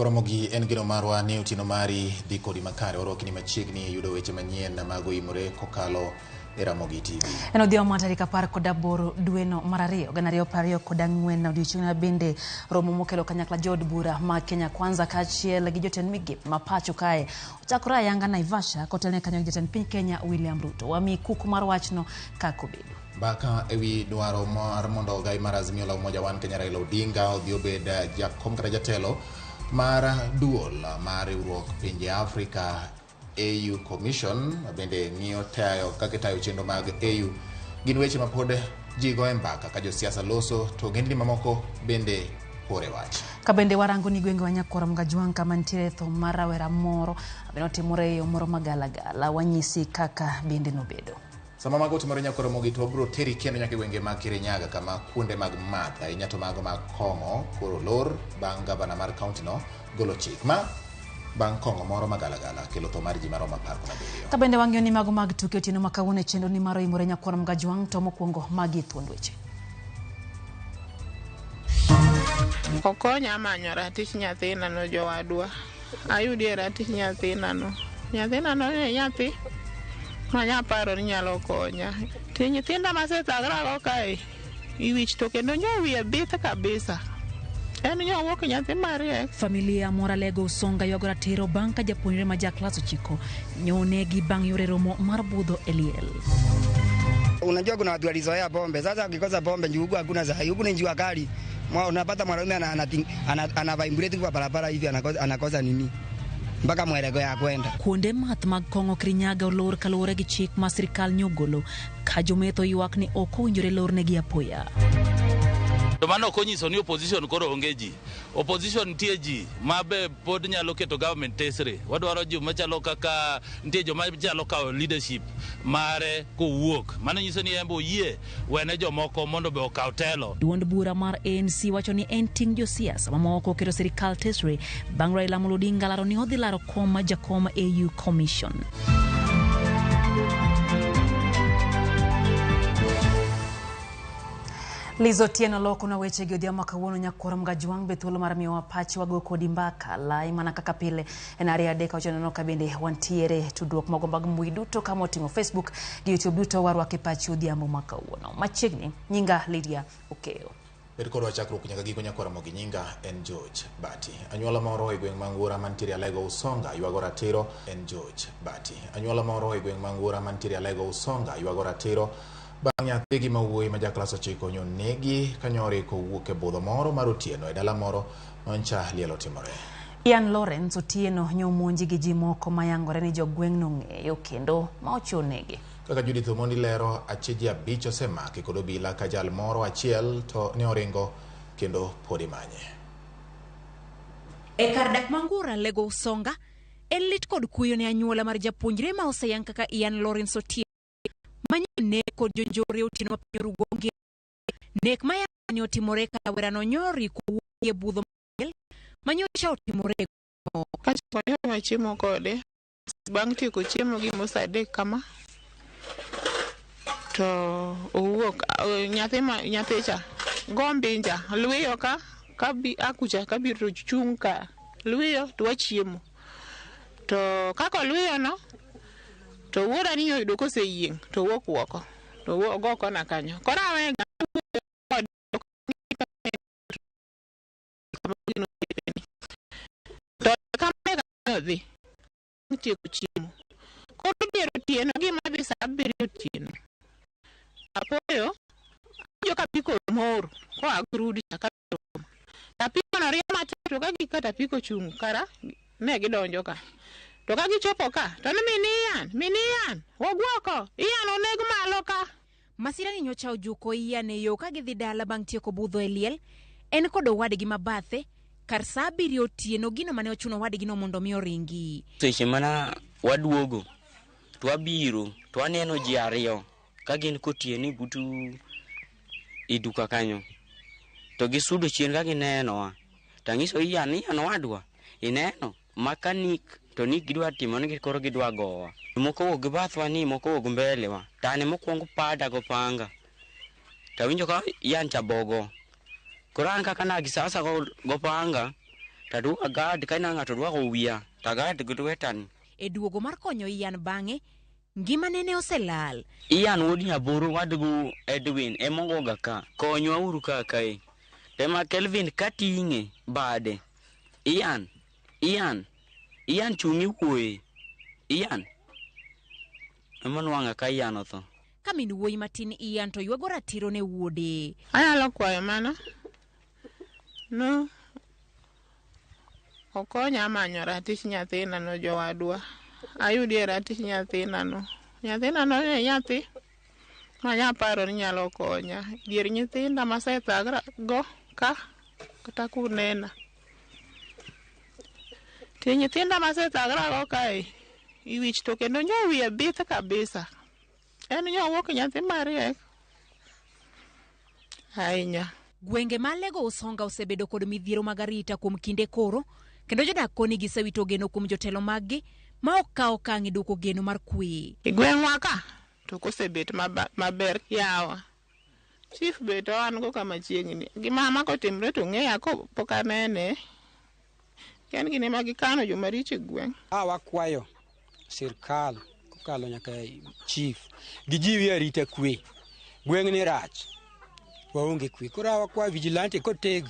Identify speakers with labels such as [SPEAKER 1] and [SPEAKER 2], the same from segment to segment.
[SPEAKER 1] Ramogi en gino marwa ni utino mari dhi kodi makare orokni machiegni yudo weche manyien na mago imore kokalo e Ramogi TV.
[SPEAKER 2] En odhiambo tarik 18 dwe no mar ariyo, 2024 na odiechieng' bende romo mokelo kanyakla jood bura ma Kenya Kwanza kaachiel gi jotend migepe ma pacho kae ochakore ayanga Naivasha kotelne kanyo jatend piny Kenya William Ruto. Wami kuku mar wachno kako bedo.
[SPEAKER 1] Baka ewi dwaro mar mondo gai mar Azimio la Umoja Wan Kenya Raila Odinga odhi obed jakom kata jatelo mar duol mar riwruok pinje Afrika AU Commission bende ng'iyo tayo kaka tayo chenro mag AU gin weche ma pod ji go mbaka ka josiasa loso to gin mamoko bende pore wach.
[SPEAKER 2] Ka bende warango ni gwenge wanyakora mgajwang kama ntiere tho mar rawera moro abeno timore yo moro magalagala wanyisi kaka bende nobedo.
[SPEAKER 1] Sama mago timore nyakoro mogi to bro teri kendo nyaka gwenge mag Kirinyaga kama kuonde mag matha inyato mago mag Kongo koro lor bang gavana mar county no golo chik ma bang Kongo moro magalagala kelo to mar ji maroma 17.
[SPEAKER 2] Ka bende wang'eyo ni mago mag tuke otieno makawuono chenro ni maro imore nyakoro mgajwang to mokwongo magi thuond weche.
[SPEAKER 3] Okonya manyo ratich nyathina no jowadwa. Ayudi ratich nyathina no. Nyathina no ne nyathi manya paro ni nyalo konya. Ti nyithinda masethagra go kae. Iwich to kendo nyowie bith kabisa. En nyowuok nyathi mariek.
[SPEAKER 2] Familia mora lego usonga yogora tero banka japuonjre ma jaklas 9 nyonegi bang yore romo mar budho eliel.
[SPEAKER 4] Unajua kuna watu walizoea pombe. Sasa ukikosa pombe njugu hakuna zaidi. Huku ni njua kali. Unapata mwanaume anavaimbuleti kwa barabara hivi anakosa nini? Mpaka mwelego ya kwenda.
[SPEAKER 2] Kuonde math mag Kongo Kirinyaga olor kalore gi chik ma sirkal nyogolo ka jometho ywak ni ok owinjore lornegi apoya.
[SPEAKER 5] To mano konyiso ni opposition koro onge ji. Opposition tie ji mabe pod nyalo keto government tesre. Wadwaro ji machalo kaka ntie joma chalo ka leadership mare kowuok. Mano nyiso ni embo yie wene jomoko mondo be okaw telo.
[SPEAKER 2] Duond bura mar ANC wacho ni en ting josiasa mamoko keto sirkal tesre bang Raila Odinga laro ni odhi laro kom ma jakom AU Commission. Lizo tieno loko na weche gi odhiambo kawuono nyakoro mgajwang bethuolo mar miyo wapachi wago kodi mbaka lai mana kaka pile en aria deka ochono ka bende wantiere tudruok mago mag mbui duto kama oting'o Facebook gi YouTube duto warwake pachi odhiambo makawuono. Machiegni nyinga Lydia Okeo.
[SPEAKER 1] Koro chakruok nyaka giko nyakoro mogi nyinga en George Bati. Anyuola moro e gweng' mangura mantiere Alego Usonga ywago ratiro en George Bati. Anyuola moro e gweng' mangura mantiere Alego Usonga ywago ratiro bang' nyathigi mawuoyi ma jaklas 9 nyonegi kanyore kowuok e budho moro mar otieno e dala moro mancha lielo timore.
[SPEAKER 2] Ian Lawrence otieno nyomonji gi ji moko mayangore ni jogweng' nong'eyo kendo ma ochonegi.
[SPEAKER 1] Kaka Judith Omondi lero achiji 5 osemaki kod obila ka jal moro achiel to ne oringo kendo pod imanye.
[SPEAKER 6] E kar dak mangura Lego Usonga en lit kod kuyo ne anyuola mar japuonjre ma oseyang kaka Ian Lawrence otieno Manyien kod jonjore otieno mapiny rugonge. Nek maya ni otimore ka werano nyori kowuok e budho mang'el manyocha otimore
[SPEAKER 3] Kachoyo chiemo kode bang' tieko chiemo gi mos adek kama to owuok nyathicha gombinja lwiyo ka bi akucha ka biro chung ka lwiyo to wachiemo to kako lwiyo no to wuora ni oyudo koseyieng to wuok woko to goko na kanyo kora wega to kamega dhi tieko chiemo koro biro tieno gima dhi sa 7 otieno apoyo jo kapiko moro ko agrudi ka tapiko no riema to ka gikata piko chung kara ne gidonjo ka to ka gichopo ka to ni minian wogwoko Ian onego malo ka.
[SPEAKER 6] Masira ni nyocha ojuko Ian e yo ka gidhi dala bang' tieko budho eliel en kod owadgi mabathe kar sa 7 otieno gino mane ochuno wadgi no mondo mi oringi.
[SPEAKER 7] Seche mana waduogo to wabiro to aneno ji ariyo ka gin kotieni butu iduka kanyo to gisudo chien ka ginenowa tangiso Ian wadwa ineno makanik to ni gidwa timo ni koro gidwa gowa moko wo gibathwa ni moko wo mbelewa tane mokwongo pada go panga tawinjo ka Ian chabogo Koran kaka na gisasa go panga tadu agad kaina ngato dwako wiya tagad gudwetan
[SPEAKER 6] e duogo mar konyo Ian bang'e ngima nene oselal.
[SPEAKER 7] Ian wodi aboro wadgu Edwin emongoga ka konywa uru ka kae tema Kelvin katinge bade Ian chungi wuoye Ian emonwanga ka Ian otho
[SPEAKER 6] Kamin wuoyi matin Ian to yuago ratiro ne wuode.
[SPEAKER 3] Anyalo kwayo mana no okonya manyo ratich nyathina no jowadwa ayudi ratich nyathina no ne nyathi manya paro ni nyalo konya dier nyithinda masethagra go ka kata kunena ti nyithinda masethagra go kae iwich to kendo nyowie bith kabisa en nyowuok nyathi mariek ahinya.
[SPEAKER 6] Gwenge ma Lego Usonga osebedo kod midhiero mag arita kuom kinde koro kendo jodak koni gisewito geno kuom jotelo maggi ma ok kawo okang' e duoko geno mar kwe.
[SPEAKER 3] Gweng'wa ka to kosebet maber yawa chief bet an go kama chiegni gima ma kotimre to ng'eya ko pok anene ken gine ma gikano joma richo e gweng'.
[SPEAKER 8] Wakwayo sirkal kokalo nyaka chief gijiwi arita kwe gweng' ni rach waonge kwe koro wakwayo vigilante koteg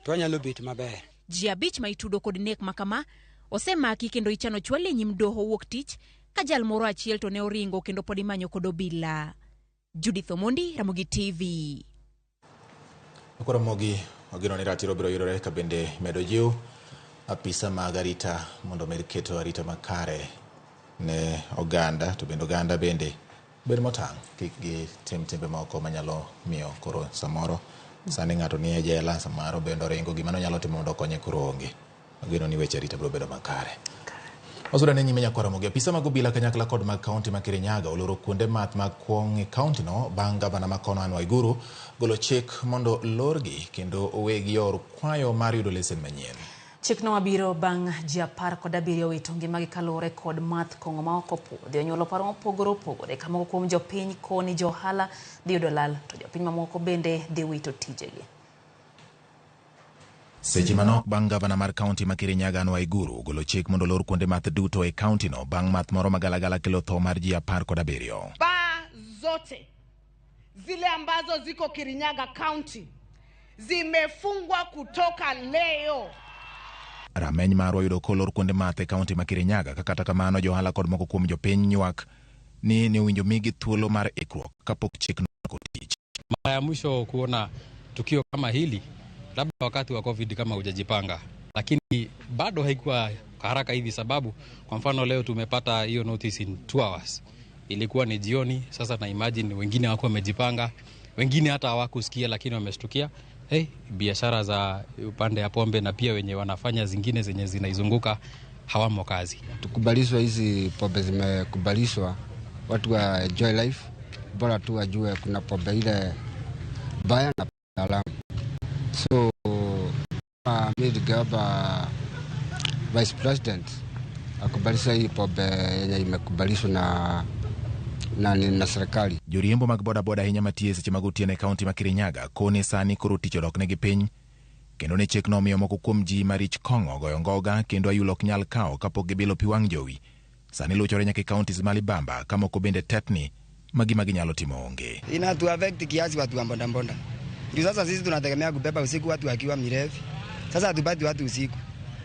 [SPEAKER 8] to wanyalo bet maber.
[SPEAKER 6] Ji abich ma itudo kod nek makama osemaki kendo ichano chwale nyim doho wuok tich ka jal moro achiel to ne oringo kendo pod imanyo kod obila. Judith Omondi, Ramogi TV.
[SPEAKER 1] Ramogi ogino ni ratiro biro yudore ka bende medo jiw apisa mag arita mondo med keto arita makare ne oganda to bende oganda bende bed motang' kik gi timbe moko manyalo miyo koro samoro sani ng'ato ni e jela samaro bende oringo gimano nyalo timo mondo konye koro onge. Ogino ni weche arita biro bedo makare. Osura ne nyime nyakwa Ramogi apisa mag obila kanyakla kod mag kaunti ma Kirinyaga oloro kuonde math mag kuong' e kaunti no bang' gavana ma kono Anne Waiguru golo chik mondo lorgi kendo owegi yor kwayo mar yudo lesen manyien.
[SPEAKER 2] Chik no abiro bang' ji 17 wito ngimagi kaluwore kod math kong'o ma ok opuodhi onyuolo paro mopogore ka moko kuom jopiny koni johala dhi yudo lal to jopiny mamoko bende dhi wito tijegi.
[SPEAKER 1] Seche manok bang' gavana mar kaunti ma Kirinyaga Anne Waiguru golo chik mondo lor kuonde math duto e kaunti no bang' math moro magalagala kelo tho mar ji 17.
[SPEAKER 9] Baa zote zile ambazo ziko Kirinyaga County zimefungwa kutoka leo.
[SPEAKER 1] Rameny marwa yudo kolor kuonde math e kaunti ma Kirinyaga kata kamano johala kod moko kuom jopiny nywak ni owinjo migi thuolo mar ikruok kapok chik no kotich.
[SPEAKER 10] Mara ya mwisho kuona tukio kama hili labda wakati wa COVID kama hujajipanga, lakini bado haikuwa haraka hivi sababu kwa mfano leo tumepata hiyo notice in 2 hours. Ilikuwa ni jioni, sasa na imagine wengine wako wamejipanga, wengine hata hawakusikia lakini wameshtukia. Biashara za upande ya pombe na pia wenye wanafanya zingine zenye zinaizunguka hawamo kazi.
[SPEAKER 8] Tukubalishwa hizi pombe zimekubalishwa, watu wa enjoy life, bora tu wajue kuna pombe ile baya na alamu. So gaba Vice President akubalisha hii pombe yenye imekubalishwa na serikali.
[SPEAKER 1] Joriembo mag boda hinya matie seche mag otieno e kaunti ma Kirinyaga kone sani koro tich odok negi piny kendo ne chik no miyo moko kuom ji marich kong'o goyo ngoga kendo ayulo ok nyal kawo kapok gibilo pi wang' jowi. Sani luchore nyaka e kaunti ma Libamba ka moko bende tetni magima ginyalo timo onge.
[SPEAKER 4] Inatu affect kiasi watu wa mbondambonda. Ndio sasa sisi tunategemea kubeba usiku watu wakiwa mirefu. Sasa hatupati watu usiku.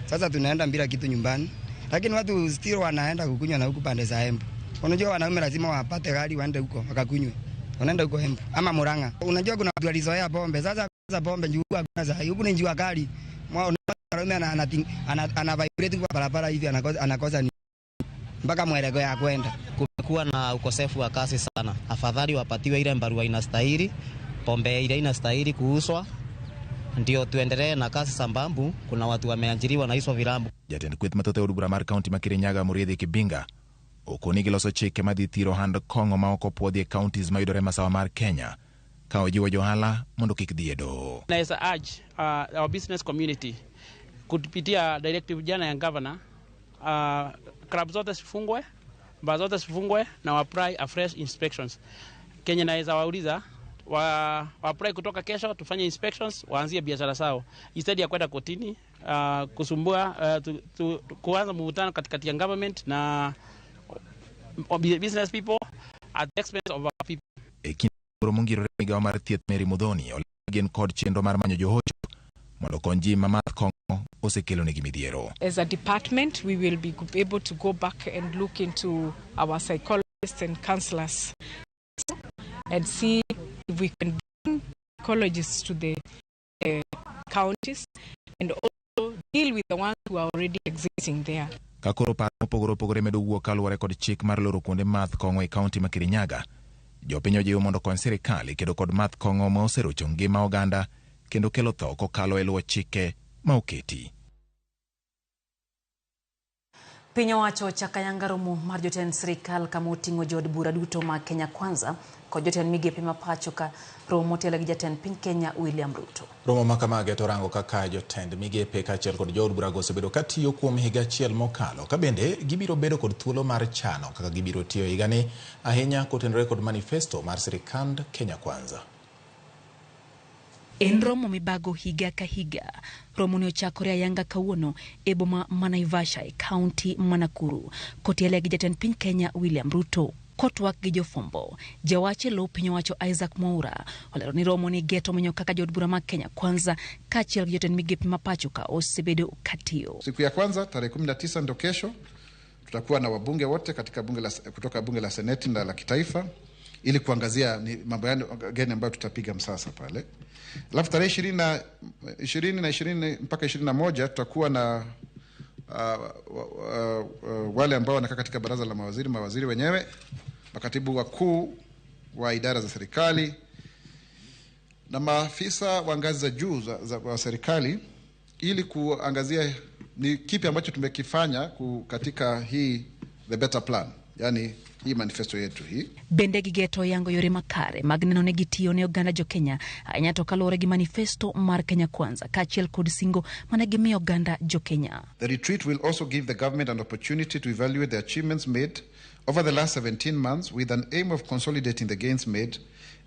[SPEAKER 4] Sasa tunaenda bila kitu nyumbani. Lakini watu still wanaenda kukunywa na huku pande za Embu. Unajua wanaume lazima wapate gari waende huko wakakunywe. Wanaenda huko Embu ama Murang'a. Unajua kuna watu walizoea pombe. Sasa pombe njuu hakuna za huku ni njua kali. Mwanaume ana vibrate kwa barabara hivi anakosa ni mpaka mwelekeo ya kwenda.
[SPEAKER 11] Kumekuwa na ukosefu wa kasi sana. Afadhali wapatiwe ile barua inastahili, pombe ile inastahili kuuzwa. Ndio tuendelee na kasi sambambu. Kuna watu wameajiriwa na hizo vilambu.
[SPEAKER 1] Jatend kweth mathoth od bura mar kaunti ma Kirinyaga Muriithi Kibinga okoni giloso chike madhi thiro hand kong'o ma ok opuodhi e counties mayudore masawa mar Kenya ka ojiwo johala mondo kik dhi e doho.
[SPEAKER 12] Naweza urge our business community kupitia directive jana ya governor, club zote sifungwe, bar zote sifungwe na apply a fresh inspections. Kenya naweza wauliza apply kutoka kesho, tufanye inspections, waanzie biashara zao instead ya kwenda kotini kusumbua kuanza mvutano katikati ya government na business people at the expense of our people.
[SPEAKER 1] Mongiro migawo mar thieth Mary Mudhoni olegen kod chenro mar manyo johocho mondo konji mamath kongo osekelo negi midhiero.
[SPEAKER 13] As a department, we will be able to go back and look into our psychologists and counselors and see if we can bring psychologists to the counties and also deal with the ones who are already existing there.
[SPEAKER 1] Kakoro paro mopogore medo wuok kaluwore kod chik mar loro kuonde math kongo e kaunti ma Kirinyaga. Jopiny ojiwo mondo kony sirikal kedo kod math kongo ma oserocho ngima oganda kendo kelo tho kokalo e luwo chike ma oketi.
[SPEAKER 2] Piny owacho chakayanga romo mar jotend sirikal kama oting'o jood bura duto ma Kenya Kwanza kod jotend migepe ma pacho ka romo motelo gi jatend piny Kenya William Ruto.
[SPEAKER 1] Romo ma kamage to rango kaka jotend migepe kaachiel kod jood bura osebedo ka tiyo kuom higa achiel mokalo ka bende gibiro bedo kod thuolo mar chano kaka gibiro tiyo higani ahinya kotenore kod manifesto mar sirikand Kenya Kwanza.
[SPEAKER 6] En romo mibago higa ka higa. Romo ni ochakore ayanga kawuono e boma ma Naivasha e kaunti ma Nakuru. Kotiele gi jatend piny Kenya William Ruto kotwak gi jofombo. Jawache lo piny owacho Isaac Mwaura olero ni romo ni geto menyo kaka jood bura ma Kenya Kwanza kaachiel gi jotend migepe ma pacho ka osebedo katio.
[SPEAKER 14] Siku ya kwanza tarehe 19 ndo kesho tutakuwa na wabunge wote katika kutoka bunge la seneti na la kitaifa ili kuangazia ni mambo gani ambayo tutapiga msasa pale. Alafu tarehe 20 mpaka 21 tutakuwa na wale ambao wanakaa katika baraza la mawaziri wenyewe, makatibu wakuu wa idara za serikali na maafisa wa ngazi za juu za serikali ili kuangazia ni kipi ambacho tumekifanya katika hii the better plan, yani hii manifesto yetu hii.
[SPEAKER 6] Bende gigeto yango yore makare magneno ne gitiyo ne oganda jo Kenya anyato kalore gi manifesto mar Kenya Kwanza kaachiel kod singo mane gimiyo oganda jo Kenya.
[SPEAKER 14] The retreat will also give the government an opportunity to evaluate the achievements made over the last 17 months with an aim of consolidating the gains made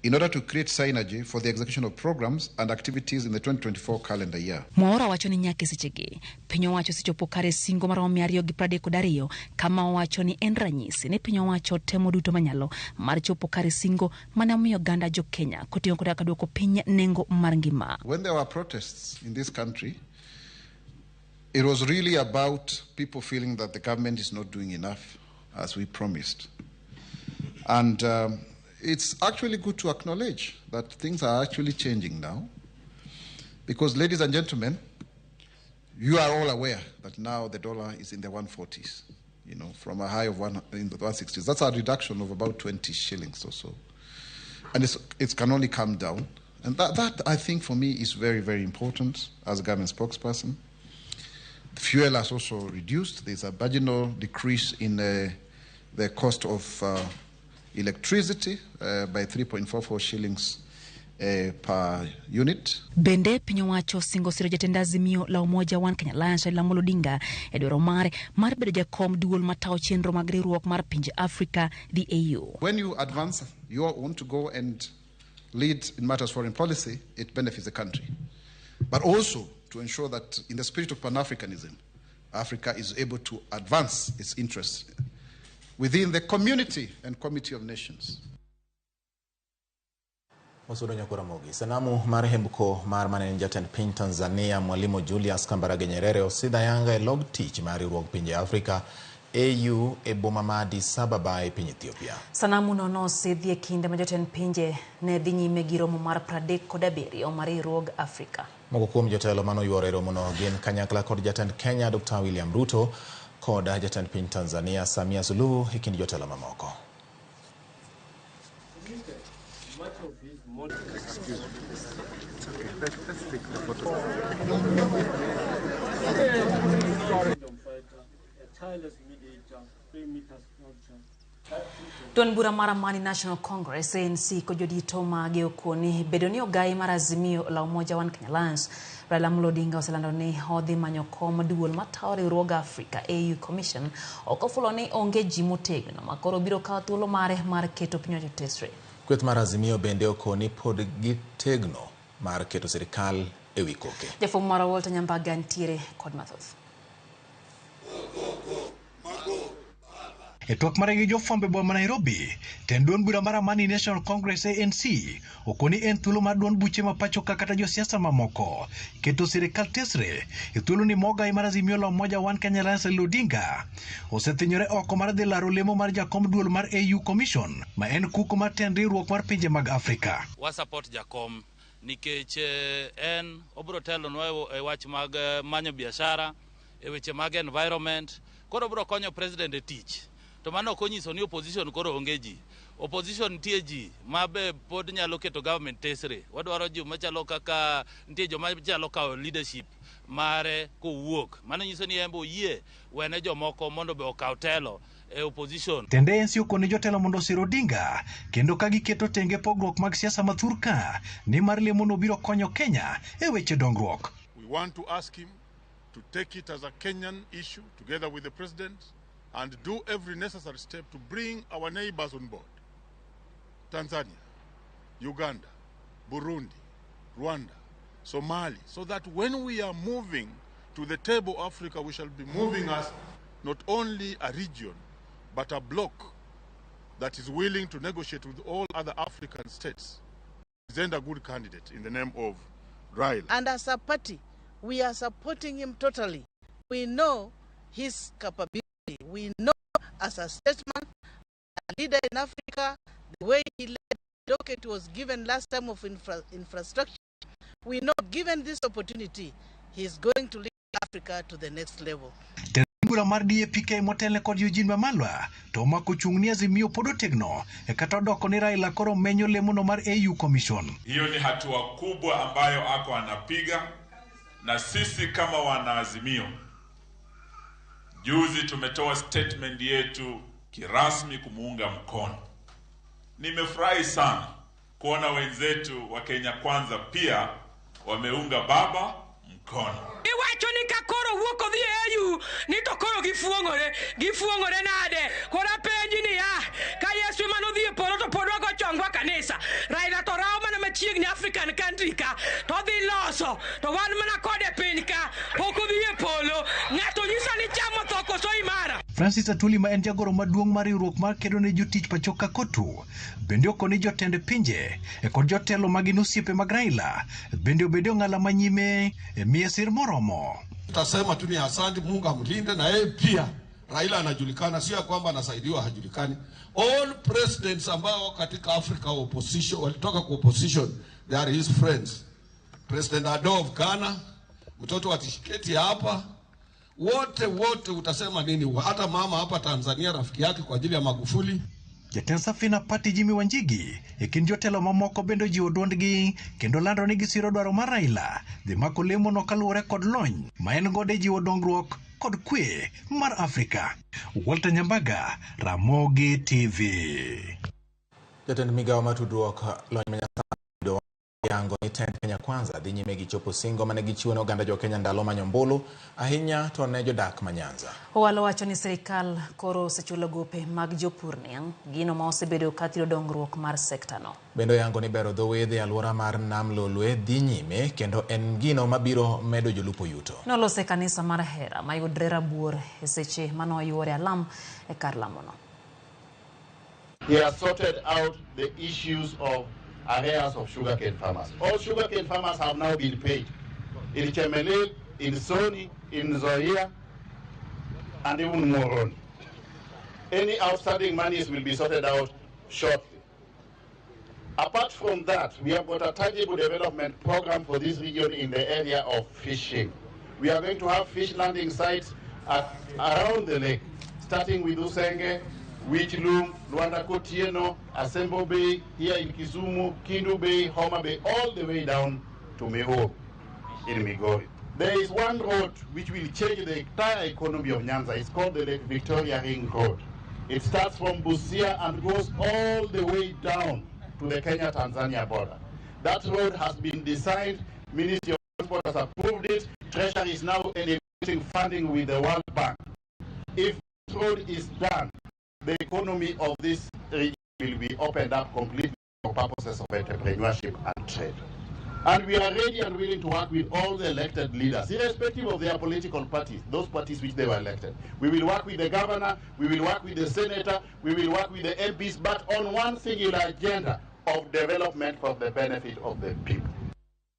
[SPEAKER 14] in order to create synergy for the execution of programs and activities in the 2024 calendar year.
[SPEAKER 6] Mwaura wacho ni nyake sechege piny owacho sechopo kare singo mar 232 kama owacho ni en ranyisi ne piny owacho temo duto manyalo mar chopo kare singo mane omiyo oganda jo Kenya kotiyo kod kaduoko piny nengo mar ngima.
[SPEAKER 14] When there were protests in this country, it was really about people feeling that the government is not doing enough as we promised. And it's actually good to acknowledge that things are actually changing now. Because, ladies and gentlemen, you are all aware that now the dollar is in the 140s, you know, from a high of in the 160s. That's a reduction of about 20 shillings or so. And it can only come down. And that, I think, for me, is very, very important as a government spokesperson. The fuel has also reduced. There's a marginal decrease in the cost of electricity by 3.44 shillings per unit.
[SPEAKER 6] Bende piny owacho singo siro jatend azimio la umoja wan Kenya Alliance la Ramogi Odinga e dwaro mare mar bedo jakom duol matao chenro mag riwruok mar pinje Africa the AU.
[SPEAKER 14] When you advance, you want to go and lead in matters of foreign policy, it benefits the country. But also to ensure that in the spirit of Pan-Africanism, Africa is able to advance its interests within the community and committee of nations.
[SPEAKER 1] Osudo nyako Ramogi. Sanamu marehemko mar manen jatend piny Tanzania Mwalimu Julius Kambarage Nyerere osidha yanga e log tich mar riwruok pinje Afrika AU e boma ma Addis Ababa e piny Ethiopia.
[SPEAKER 2] Sanamu no osidhi e kinde ma jotend pinje ne dhi nyime gi romo mar 37 mar riwruog Afrika.
[SPEAKER 1] Moko kuom jotelo manoyworo e romono gin kanyakla kod jatend Kenya Dr. William Ruto kod jatend piny Tanzania Samia Suluhu e kind jotelo mamoko.
[SPEAKER 2] Duond bura mar Amani National Congress ANC ko jodito mage okoni bedo ni ogai mar azimio la umoja wan Kenya Alliance Ramogi Odinga oselando ni odhi manyo kom duol matao riwruog Africa AU Commission okofulo ni onge ji motegno makoro biro kawo thuolo mare mar keto piny otesre.
[SPEAKER 1] Kweth mar Azimio bende okoni pod gitegno mar keto sirikal e wi koke.
[SPEAKER 2] Jafwambo mar Walter Nyambaga ntiere kod mathoth.
[SPEAKER 15] E twak mare gi jofwambo e boma ma Nairobi, tend duond bura mar Amani National Congress ANC okoni en thuolo mar duond buche ma pacho kata josiasa mamoko keto sirikal tesre e thuolo ni mogai mar Azimio la Umoja One Kenya Raila Odinga osethinyore oko mar dhi laro lemo mar jakom duol mar AU Commission ma en kuko mar tend riwruok mar pinje mag Afrika.
[SPEAKER 5] Wa support jakom nikech en obro telo nwa e wach mag manyo biashara, e weche mag environment, koro obro konyo president e tich. To mano konyiso ni opposition koro onge ji. Opposition nitie ji mabe pod nyalo keto government tesre. Wadwaro ji machalo kaka nitie joma chalo kao leadership mare kowuok. Mano nyiso ni embo yie wene jomoko mondo be okaw telo e opposition.
[SPEAKER 15] Tende ANC okoni jotelo mondo osir Odinga kendo ka giketo tenge pogruok mag siasa mathurka ni mar lemo no biro konyo Kenya e weche dongruok.
[SPEAKER 16] We want to ask him to take it as a Kenyan issue together with the president and do every necessary step to bring our neighbors on board. Tanzania, Uganda, Burundi, Rwanda, Somalia, so that when we are moving to the table of Africa, we shall be moving as not only a region, but a bloc that is willing to negotiate with all other African states. Present a good candidate in the name of Raila.
[SPEAKER 17] And as a party, we are supporting him totally. We know his capability. We know as a statesman, a leader in Africa, the way he led the docket was given last time of infrastructure. We know given this opportunity, he is going to lead Africa to the next level.
[SPEAKER 15] Bura mar DAPK motelne kod Eugene Wamalwa to mako chung'ni Azimio pod otegno e kata doko ni Raila koro menyo lemono mar AU Commission.
[SPEAKER 18] Hiyo ni hatua kubwa ambayo ako anapiga, na sisi kama wana Azimio juzi tumetoa statement yetu kirasmi kumuunga mkono. Nimefurahi sana kuona wenzetu wa Kenya Kwanza pia wameunga baba mkono.
[SPEAKER 19] Iwacho ni kakoro wuoko dhi AU ni to koro gifuongore nade kora penji ni ka Yesu mano dhi e polo to podwa go chongwa kanisa Raila to rawo mana machiegni African country ka to dhi loso to wan mana kode piny ka pok odhi e polo ng'ato nyisa ni chamo thoko so imara.
[SPEAKER 15] Francis Atuli ma en jagoro maduong' mar riwruok mar kedo ne jotich pachoka kotu bende okoni jotend pinje e kod jotelo magin osiepe mag Raila bende obedo ng'ala manyime e miye sir moromo.
[SPEAKER 20] Tutasema tu ni asante, Mungu amlinde, na yeye pia Raila anajulikana, sio kwamba anasaidiwa hajulikani. All presidents ambao katika Africa opposition walitoka kwa opposition, they are his friends. President Ado of Ghana, mtoto wa Tishiketi hapa, wote utasema nini? Hata mama hapa Tanzania rafiki yake kwa ajili ya Magufuli.
[SPEAKER 15] Jatend Safina Party Jimmy Wanjigi e kin jotelo mamoko bendo jiwo duondgi kendo lando ni gisiro dwaro mar Raila dhi mako lemo no kaluwore kod lony ma en gode jiwo dongruok kod kwe mar Afrika. Walter Nyambaga, Ramogi TV.
[SPEAKER 1] Jatend migawo matudruok lony manyasani yango ni tend Kenya Kwanza dhi nyime gi chopo singo mane gichiwo ne oganda jo Kenya ndalo manyombulu ahinya to ne jodak manyanza.
[SPEAKER 2] Owalo wacho ni sirikal koro osechulo gope mag jopur niang' gino ma osebedo kathiro dongruok mar sekta no.
[SPEAKER 1] Bendo yango ni bero dho wedhe alwora mar Nam Lolwe dhi nyime kendo en gino mabiro medo jolupo yuto.
[SPEAKER 2] Nolose kanisa mar Hera mayudre Rabuor e seche mano yuore alam e kar lamono.
[SPEAKER 21] He has sorted out the issues of arrears of sugarcane farmers. All sugarcane farmers have now been paid. In Chemelil, in Soni, in Zoya, and even Moroni. Any outstanding monies will be sorted out shortly. Apart from that, we have got a tangible development program for this region in the area of fishing. We are going to have fish landing sites around the lake, starting with Usenge, Wichilum, Luanda Kotieno, Asembo Bay, here in Kisumu, Kindu Bay, Homa Bay, all the way down to Meho in Migori. There is one road which will change the entire economy of Nyanza. It's called the Lake Victoria Ring Road. It starts from Busia and goes all the way down to the Kenya-Tanzania border. That road has been designed, Ministry of Transport has approved it, Treasury is now enabling funding with the World Bank. If this road is done, the economy of this region will be opened up completely. for purposes of entrepreneurship and trade. And we are ready and willing to work with all the elected leaders, irrespective of their political parties, those parties which they were elected. We will work with the governor, we will work with the senator, we will work with the MPs, but on one singular agenda of development for the benefit of the people.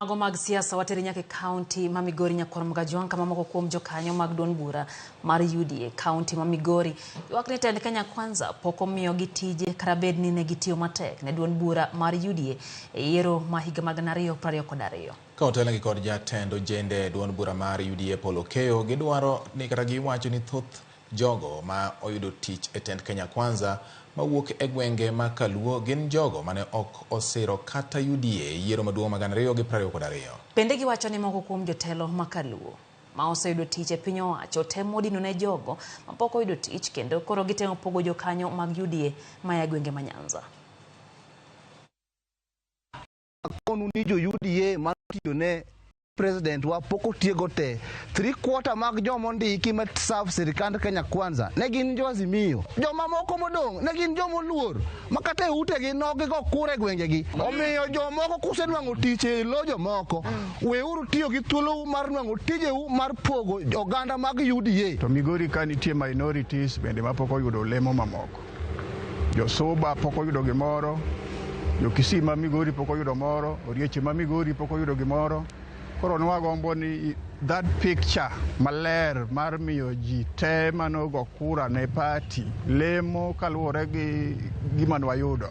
[SPEAKER 2] Mago mag siasa wateri nyake county ma Migori nyakor mgajuang kama moko kuom jokanyo mag duond bura mar UDA county ma Migori ywakne tend Kenya Kwanza poko miyo gitije karabed ni ne gitiyo matek ne duond bura mar UDA yiero ma higa mag 2022.
[SPEAKER 1] Ka otelnegi kod jatend ojende duond bura mar UDA Polo Keyo gidwaro ni kata giwacho ni thoth jogo ma oyudo tich e tend Kenya Kwanza mawuok e gwenge ma Kaluo gin jogo mane ok osiro kata UDA yiero maduong' mag 2022.
[SPEAKER 2] Bende giwacho ni moko kuom jotelo ma Kaluo ma oseyudo tich e piny owacho temo dino ne jogo ma pok oyudo tich kendo koro gitemo pogo jokanyo mag UDA ma ya gwenge ma Nyanza.
[SPEAKER 7] Konu ni jo UDA ma tiyo ne president wa poko tiego te 3/4 mag jomo ndiki ma serve sirikand Kenya Kwanza ne gin jo Azimio, joma moko modong ne gin jomo luor makate ute gi nogi go kure gwenge gi omiyo jomoko kusenwango tich e lo jomoko weuru tiyo gi thuolo mar nwango tije mar pogo oganda mag UDA.
[SPEAKER 22] To Migori ka nitie minorities bende ma poko yudo lemo mamoko, jo Soba poko yudo gimoro, jo Kisii ma Migori poko yudo moro, Orieche ma Migori poko yudo gimoro. Koro nwagombo ni that picture maler mar miyo ji te manogo kura ne party lemo kaluwore gi gima nwayudo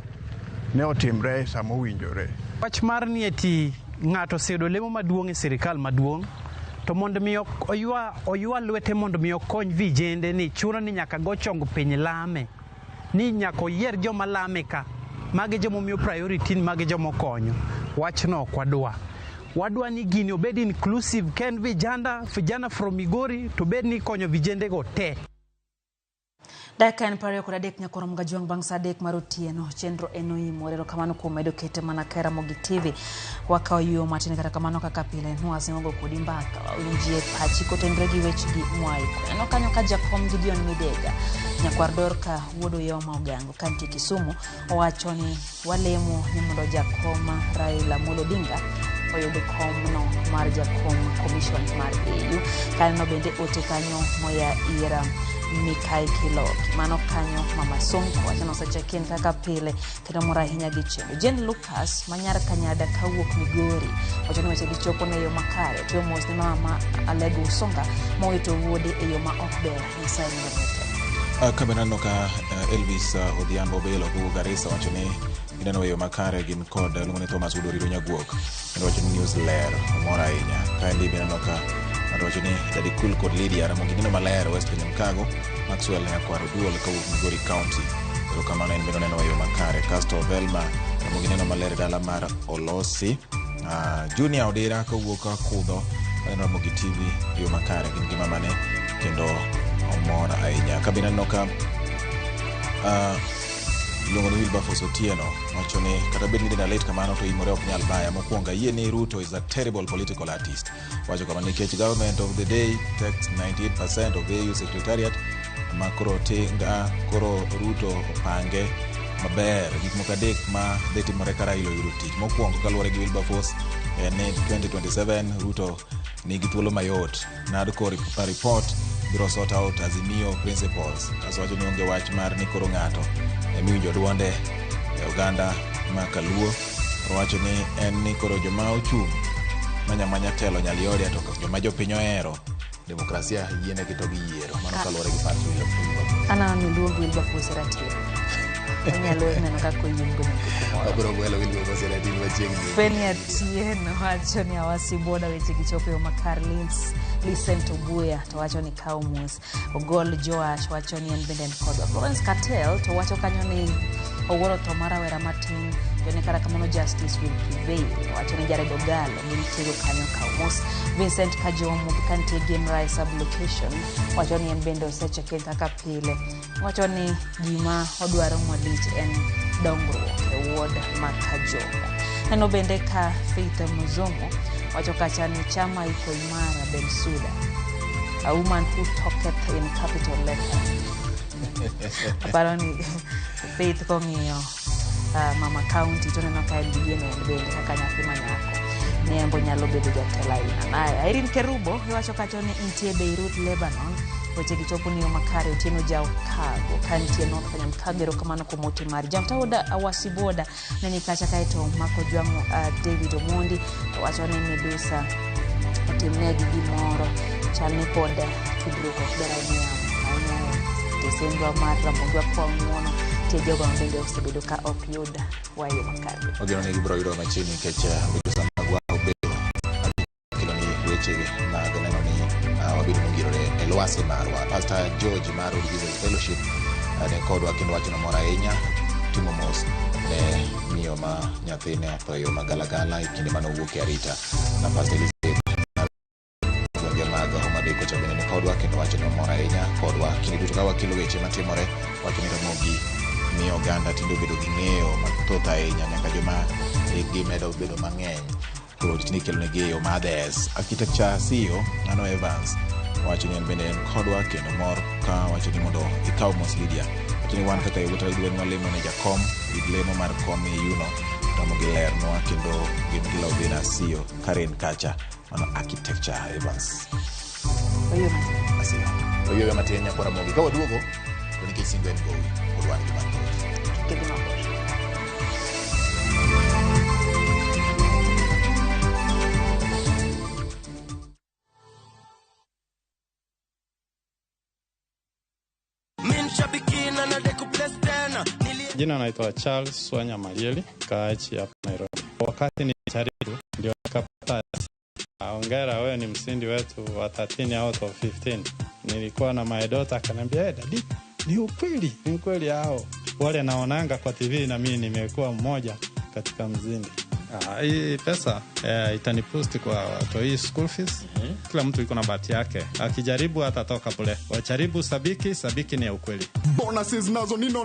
[SPEAKER 22] ne otimre samo winjore.
[SPEAKER 23] Wach mar ni eti ng'ato oseyudo lemo maduong' e sirikal maduong' to mondo mi oywa lwete mondo mi okony vijende ni chuno ni nyaka go chong piny lame ni nyaka oyier joma lame ka magi jomo miyo priority magi jomo konyo. Wachno ok wadwa ni gini obed inclusive ken vijana from Migori to bed ni konyo vijende go te.
[SPEAKER 2] Dakika en 23 nyakoro mgajuang bang' saa 3 mar otieno chenro en OIMORE kamano kuom medo kete mana ka Ramogi TV wakaw yo matini kata kamano kaka pile nwasimogo kodi mbaka winjie pachi kotenre gi weche gi mwai eno kanyo ka jakom Gideon Midega nyakwar Dorka wuodo yo ma Ogango kanti Kisumu owacho ni walemo ni mondo jakom Raila Odinga oyudo komno mar jakom commission mar EU kanyo bende ote kanyo moya ira Mikai Kilok mano kanyo Mama Sonko achano sachaken kaka pile kendo mora hinya gi chendo Jen Lucas manyar Kanyada kawuok Migori wachoni weche gichopo ne yo makare to mos ni mama Alego Usonga moito wuode e yo ma ok ber Nyasaye ne
[SPEAKER 1] kabenano ka Elvis Odhiambo Belo ku Garissa wachoni ineno yo makare gin kod lungone Thomas Udori Nyaguok kendo wachoni news lair mora hinya ka ndi benano ka wachoni Daddy Cool kod Lydia Ramogi nino maler West Kenya Mkago Maxwell Nyakwaro duol kawuok Migori County pero kamano en beno neno yo makare Casto Velma Ramogi nino maler dala mar Olosi Junior Odira kawuok Kudho Ramogi TV yo makare gin gima mane kendo omora ahinya kabinano ka Longoni Wilberforce Otieno wachoni kata bed ni late kamano to OIMORE ok nyal baya mokwonga yie ni Ruto is a terrible political artist wacho kama nikech government of the day takes 98% of the EU secretariat makoro tinga koro Ruto opange maber gik moko adek ma dhi timore ka Raila yudo tich mokwongo kaluwore gi Wilberforce ne 2027 Ruto nigi thuolo mayot nadko report biro sort out Azimio principles kaso wacho ni onge wach mar ni koro ng'ato emiwinjo duonde e oganda ma Kaluo wacho ni en ni koro joma ochung' manya telo nyaliore to joma jopiny ohero demokrasia yiene kito gi yiero mano kaluwore gi party
[SPEAKER 2] ana miluongo Wilberforce ratiro onyalo neno kako yungo
[SPEAKER 1] abro gwelo Wilberforce ratiro machiegni
[SPEAKER 2] Fenia Tieno wacho ni awasi boda weche gichopo yo makar listen to Buya to wacho ni Kaumus ogol Joash wacho ni en bende kodwa Florence Cartel to wacho kanyo ni owuoro to marawera matin jone kara kamano justice will prevail wacho ni Jared Ogalo gimtigo kanyo Kaumus Vincent Kajomo kantie game rise sublocation wacho ni en bende osecheken kaka pile wacho ni gima odwaro malich en dongruok e ward ma Kajomo eno bende ka Faith Muzomo wacho kacha ni chama iko imara Bensuda a woman who talketh in capital letter aparo ni Faith kong'iyo mama county to neno ka bigene bende kaka nyathi manyako ne ambo nyalo bedo jatelo ina naye Irene Kerubo iwacho kacho ni intie Beirut Lebanon weche gichopo ni makare otieno jao kago kantie North Kenya mkagero kamano komote mari jamtauda awasiboda neni kacha kaito mako jwangu David Omondi wacho ni Medusa otimnegi gimoro chalni poda tudruok bera ni anya Desemba mar Ramogi kwa mwono jogo mbende osebedo ka opyuda wayo makare
[SPEAKER 1] ogeno ni gibro yudo machini kecha Medusa magwa obedo kilo ni weche na ganeno ni wabido ngirore elwasi marwa Pastor George Maro Jesus Fellowship ne kodwa kendo wachino mora enya timo mos ne miyo ma nyathine athoyo magalagala ikinde mano wuok arita na Pastor ko chabene ne kodwa kendo wachino mora enya kodwa kinde duto ka wakilo weche matimore wachino Ramogi miyo ganda tindo bedo gi ng'eyo mathoth ahinya nyaka joma gimedo bedo mang'eny koro tini kelo ne geyo mothers architecture CEO Ano Evans wacho ni bende en kodwa kendo mor ka wacho ni mondo ikaw mos Lydia lakini wan kaka yuta dwen malemo ne jakom lemo mar kom yuno Ramogi lerno kendo gimgilo bena CEO Karen Kacha mano architecture Evans oyo matenya kwa Ramogi ka waduogo to nikech singo en gowi odwan gi mathoth
[SPEAKER 3] Jina naitwa Charles Swanya Marieli, kaachi hapa Nairobi. Wakati nilijaribu ndio nikapata hongera, wewe ni msindi wetu wa 13 out of 15. Nilikuwa na my daughter akaniambia, "Daddy, ni ukweli hao. Wale naonanga kwa TV na mimi nimekuwa mmoja katika mzindi." Hii pesa itanipost kwa toi school fees. Kila mtu yuko na bahati yake. Akijaribu atatoka bure. Wajaribu sabiki ni ya ukweli.
[SPEAKER 9] Bonuses nazo ni no.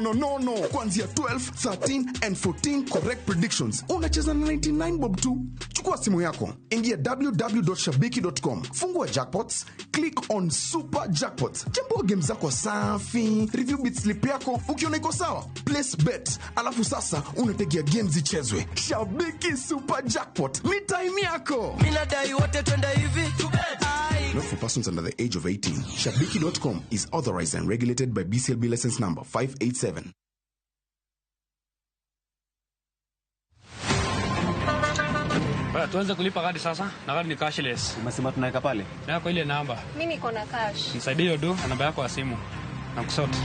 [SPEAKER 9] Kuanzia 12, 13 and 14 correct predictions. Unacheza na 99 bob tu. Chukua simu yako. Ingia www.shabiki.com. Fungua jackpots. Click on super jackpots. Chambua game zako safi. Review bit slip yako. Ukiona iko sawa, place bet. Alafu sasa unategea games zichezwe. Shabiki super jackpot. Mi time yako.
[SPEAKER 10] Mina dai wote twende hivi.
[SPEAKER 9] Not for persons under the age of 18. Shabiki.com is authorized and regulated by BCLB license number 587.
[SPEAKER 24] Tuanze kulipa kadi sasa, na kadi ni cashless.
[SPEAKER 25] Umesema tunaweka pale?
[SPEAKER 24] Na kwa ile namba.
[SPEAKER 26] Mimi niko na cash.
[SPEAKER 24] Nisaidie do namba yako ya simu. Na kusort.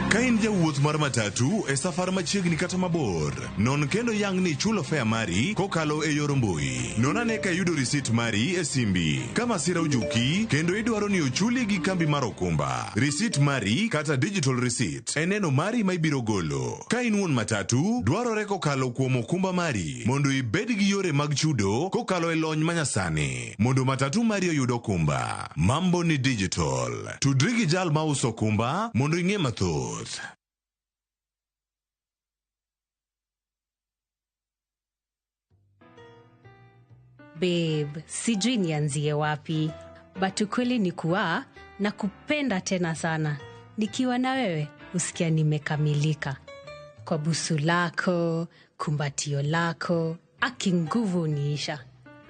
[SPEAKER 27] Kain jawuoth mar matatu e safar machiegni kata mabor. Non kendo yang ni chulo fare mari kokalo e yor mbui. Nonane ka yudo receipt mari e simbi. Kama sira ujuki kendo idwaro ni ochuli gi kambi mar okumba. Receipt mari kata digital receipt eneno mari ma ibiro golo. Ka in wuon matatu dwarore kokalo kuom okumba mari mondo ibed gi yore mag chudo kokalo e lony manyasani. Mondo matatu mari oyud okumba. Mambo ni digital. Tudri gi jal ma uso okumba mondo ing'e mathoth.
[SPEAKER 28] Babe, sijui nianzie wapi. But ukweli ni kuwa na kupenda tena sana. Nikiwa na wewe, usikia nimekamilika. Kwa busu lako, kumbatio lako, aki nguvu uniisha.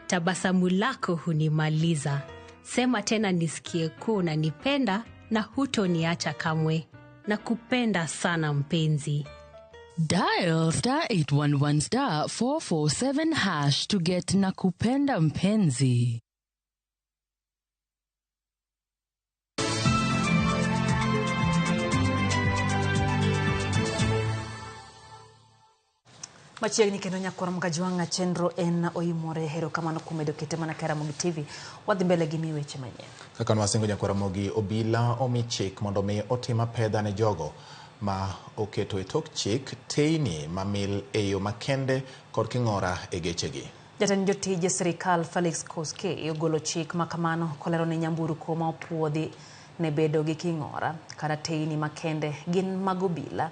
[SPEAKER 28] Tabasamu lako hunimaliza. Sema tena nisikie kuwa unanipenda na hutoniacha kamwe. Na kupenda sana mpenzi.
[SPEAKER 29] Dial *811 *447# to get nakupenda mpenzi.
[SPEAKER 2] Machiegni kendo nyakoro mkajwanga chenro en OIMORE hero kamano kumedo kete mana ka Ramogi TV wadhi mbele gi weche manyien.
[SPEAKER 1] Kaka nwasingo nyakoro Ramogi obila omi chik mondo mi otima pedha ne jogo ma oketo e tok chik teini mamil eyo makende kod king'ora e gechegi.
[SPEAKER 2] Jatend jotije sirikal Felix Koske ogolo chik makamano kolero ne nyamburko ma opuodhi ne bedo gi king'ora kata teini makende gin magobila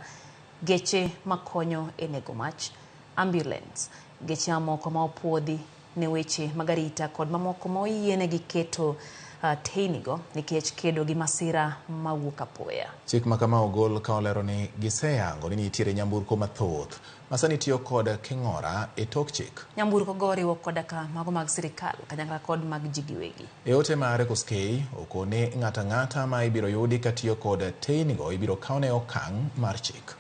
[SPEAKER 2] geche makonyo e nego mach, ambulance, geche mamoko ma opuodhi ne weche magarita kod mamoko ma oyiene gi keto teinigo nikech kedo gi masira mawuok apoya.
[SPEAKER 1] Chik makama ogol ka olero ni giseyango ni nitiere nyamburko mathoth masani tiyo kod king'ora e tok chik.
[SPEAKER 2] Nyamburko go riwo koda ka mago mag sirikal kanyakla kod mag ji giwegi.
[SPEAKER 1] E ote mare Koskei okone ng'ata ma ibiro yudi ka tiyo kod teinigo ibiro kawne okang' mar chik.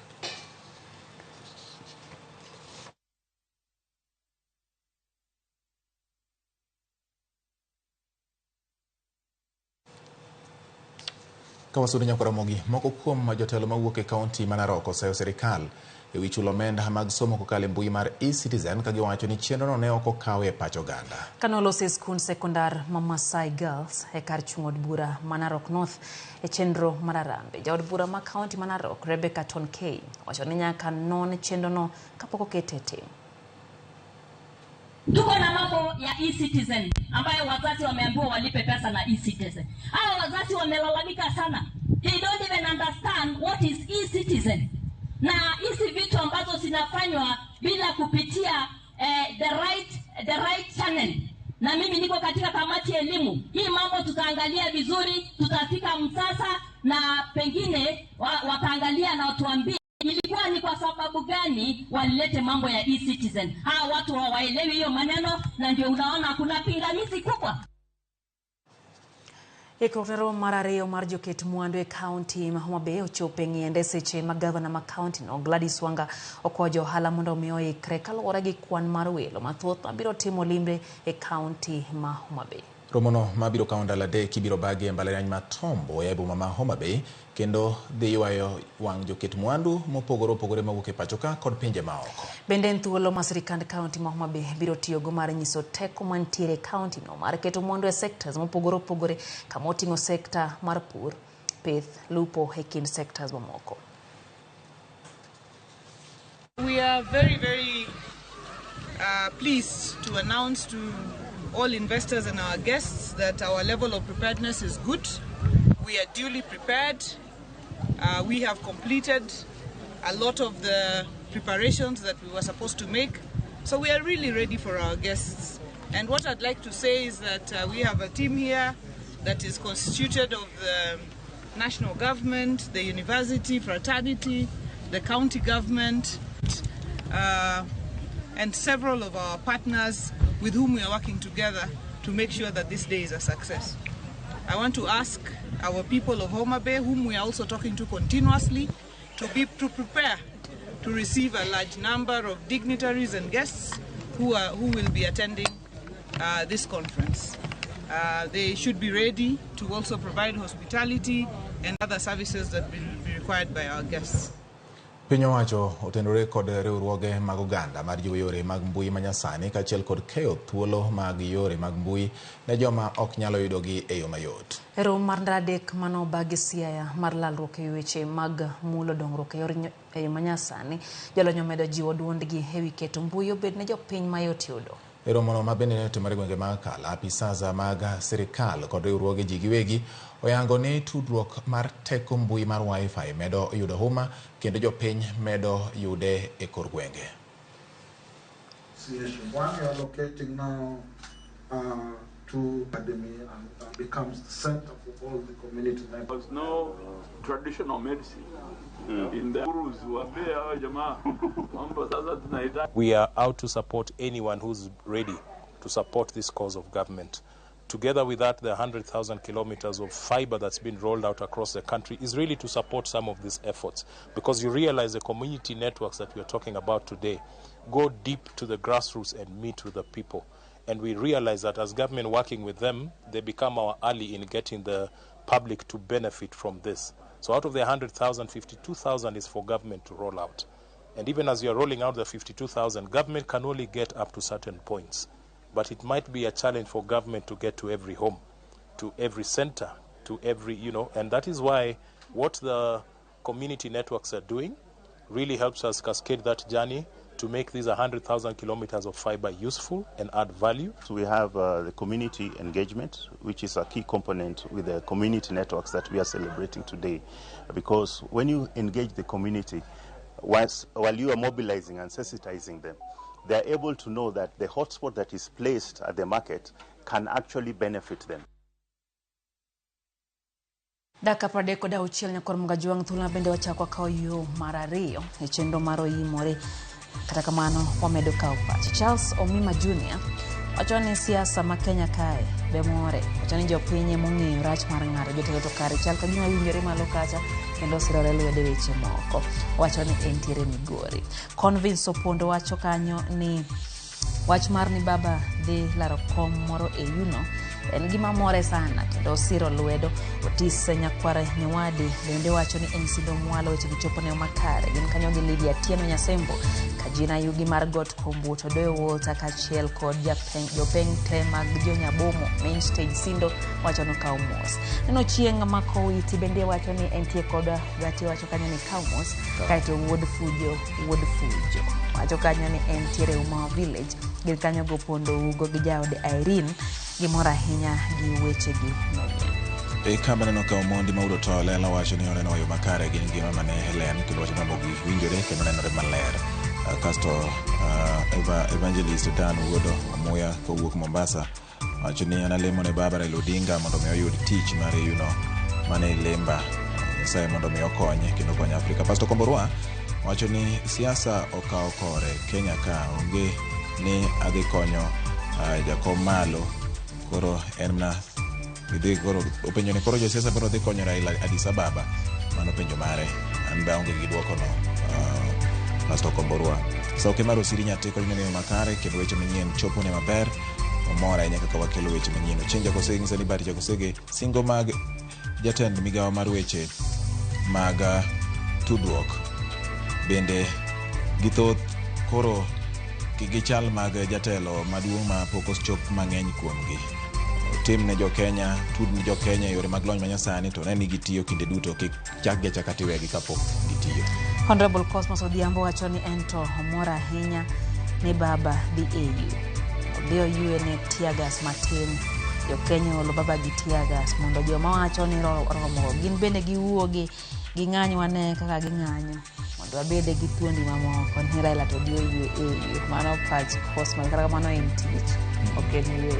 [SPEAKER 1] Kawasudo nyakora Ramogi, moko kuom jotelo mawuok e kaunti ma Narok oseyo sirikal e wi chulo omenda mag somo kokalo e mbui mar eCitizen ka giwacho ni chenrono ne ok okawe e pacho oganda.
[SPEAKER 2] Kanolose skund sekondar ma Masai Girls e kar chung' od bura ma Narok North e chenro mar Harambee. Jaod bura ma kaunti ma Narok Rebecca Tonkei wacho ni nyaka non chenrono kapok okete e tim.
[SPEAKER 4] Tuko na mambo ya eCitizen ambayo wazazi wameambiwa walipe pesa na eCitizen. Hao wazazi wamelalamika sana. They don't even understand what is eCitizen. Na hizi vitu ambazo zinafanywa bila kupitia the right channel. Na mimi niko katika kamati ya elimu. Hii mambo tutaangalia vizuri, tutafika msasa na pengine wataangalia na watuambie ilikuwa ni kwa sababu gani walilete mambo ya eCitizen. Hawa watu hawaelewi hiyo maneno na ndio unaona kuna pingamizi kubwa.
[SPEAKER 2] Ekotero marariyo mar joket mwandu e kaunti ma Homa Bay ochopo ng'iende seche ma gavana ma kaunti no Gladys Wanga okwayo johala mondo omi oikre kaluwore gi kwan mar welo mathoth mabiro timo limbe e kaunti ma Homa Bay.
[SPEAKER 1] Romono mabiro kawo ndalo adek ibiro bagi e mbalariany ma Tombo e boma ma Homa Bay kendo dhi ywayo wang' joket mwandu mopogore opogore mawuok e pacho ka kod pinje maoko.
[SPEAKER 2] Bende en thuolo ma sirikand kaunti ma Homa Bay biro tiyogo mar nyiso teko mantiere e kaunti no mar keto mwandu e sectors mopogore opogore kama oting'o sekta mar pur, pith, lupo e kind sectors mamoko.
[SPEAKER 17] We are very, very pleased to announce to all investors and our guests that our level of preparedness is good. We are duly prepared. We have completed a lot of the preparations that we were supposed to make. So we are really ready for our guests. And what I'd like to say is that we have a team here that is constituted of the national government, the university, fraternity, the county government, and several of our partners with whom we are working together to make sure that this day is a success. I want to ask our people of Homa Bay, whom we are also talking to continuously, to prepare to receive a large number of dignitaries and guests who will be attending this conference. They should be ready to also provide hospitality and other services that will be required by our guests.
[SPEAKER 1] Piny owacho otenore kod riwruoge mag oganda mar jiwo yore mag mbui manyasani kaachiel kod keyo thuolo mag yore mag mbui ne joma ok nyalo yudogi e yo mayot.
[SPEAKER 2] E romo mar ndalo adek manobagi Siaya mar lalruok e weche mag mulo dongruok e yo manyasani, jolony omedo jiwo duondgi e wi keto mbui obed ne jopiny mayot yudo.
[SPEAKER 1] E romono ma bende ne timore gwenge mag Kala, apisas mag sirikal kod riwruoge ji giwegi oyango ni tudruok mar teko mbui mar Wi-Fi medo yudo huma kendo jopiny medo yude e kor gwenge.
[SPEAKER 6] CH1 are locating now to academy and becomes the center for all the community networks.
[SPEAKER 8] There's no traditional medicine in the gurus who are there.
[SPEAKER 11] We are out to support anyone who's ready to support this cause of government. Together with that, the 100,000 kilometers of fiber that's been rolled out across the country is really to support some of these efforts, because you realize the community networks that we're talking about today go deep to the grassroots and meet with the people. And we realize that as government working with them, they become our ally in getting the public to benefit from this. So out of the 100,000, 52,000 is for government to roll out. And even as you're rolling out the 52,000, government can only get up to certain points. But it might be a challenge for government to get to every home, to every center, to every, and that is why what the community networks are doing really helps us cascade that journey to make these 100,000 kilometers of fiber useful and add value.
[SPEAKER 12] So we have the community engagement, which is a key component with the community networks that we are celebrating today. Because when you engage the community, while you are mobilizing and sensitizing them, they are able to know that the hotspot that is placed at the market can actually benefit them.
[SPEAKER 2] Daka pradeko da uchiel nyakor mgajuang thula bende wachako kao yo marario e chendo maro OIMORE. Kata kamano wamedo kao pach. Charles Omima Jr. wachoni siasa ma Kenya kae bemore. Wachoni jopinye mong'eyo rach mar ng'aro jotelo to kare chal kagima winjore malo kacha kendo sirore lwede weche moko. Wachoni entiere Migori. Convince Opondo wacho kanyo ni wach mar ni baba dhi laro kom moro e yuno en gima more sana kendo siro lwedo. Otis nyakware nyawadi bende wacho ni en sido mwalo weche gichopo ne makare gin kanyo gi Lydia Tieno Nyasembo kajina yugi mar got kombuto doyo wota kachiel kod jopeng te mag jonyabomo main stage sindo wacho no kaumos neno chieng makowiti bende wacho ni entie koda gati wacho kanyo ni kaumos kaito wuod fujo wacho kanyo ni entiere Uma Village gin kanyo go Pondo ugo gi jaode Irene gimora hinya gi weche gi Manyien.
[SPEAKER 5] Kama neno ka Omondi ma udo lela wacho ni oneno yo makare gin gima mane Helen kendo wacho Ramogi winjore kendo nenore maler. Kasto Evangelist Dan Wuodo Omuya kowuok Mombasa wacho ni analemo ne baba Raila Odinga mondo mi oyud tich mar yuno mane lemba sai mondo mi okonye kendo konyo Afrika. Pastor Komborwa wacho ni siasa okao kore Kenya ka onge ni adhi konyo jakom malo koro en na idhi koro openjo ni koro jo siasa biro dhi konyo Raila Addis Ababa mano penjo mare an ba onge gi dwoko no Pastor Komborwa so kemaro siri nyate ko ne makare kendo weche manyien chopo ne maber omora nyaka ka wakelo weche manyien chenja ko sing sani bari jako sege singo mag jatend migawa mar weche mag tudruok bende githoth koro gichal mag jatelo maduong' ma pokos chop mang'eny kuomgi tim ne jo Kenya tud ne jo Kenya yore mag lony manyasani to ne nigi tiyo kinde duto chakge chakati wegi kapok gitiyo.
[SPEAKER 2] Honorable Cosmos Odhiambo wacho ni ento omora hinya ni baba DAU obio ne tiagas matin jo Kenya olo baba gi tiagas mondo joma wacho ni romo gin bende giwuogi ging'anyo ane kaka ging'anyo mondo abede gi thuondi mamoko ni Raila to dio mano pach Cosmos kata mano en tich okay ni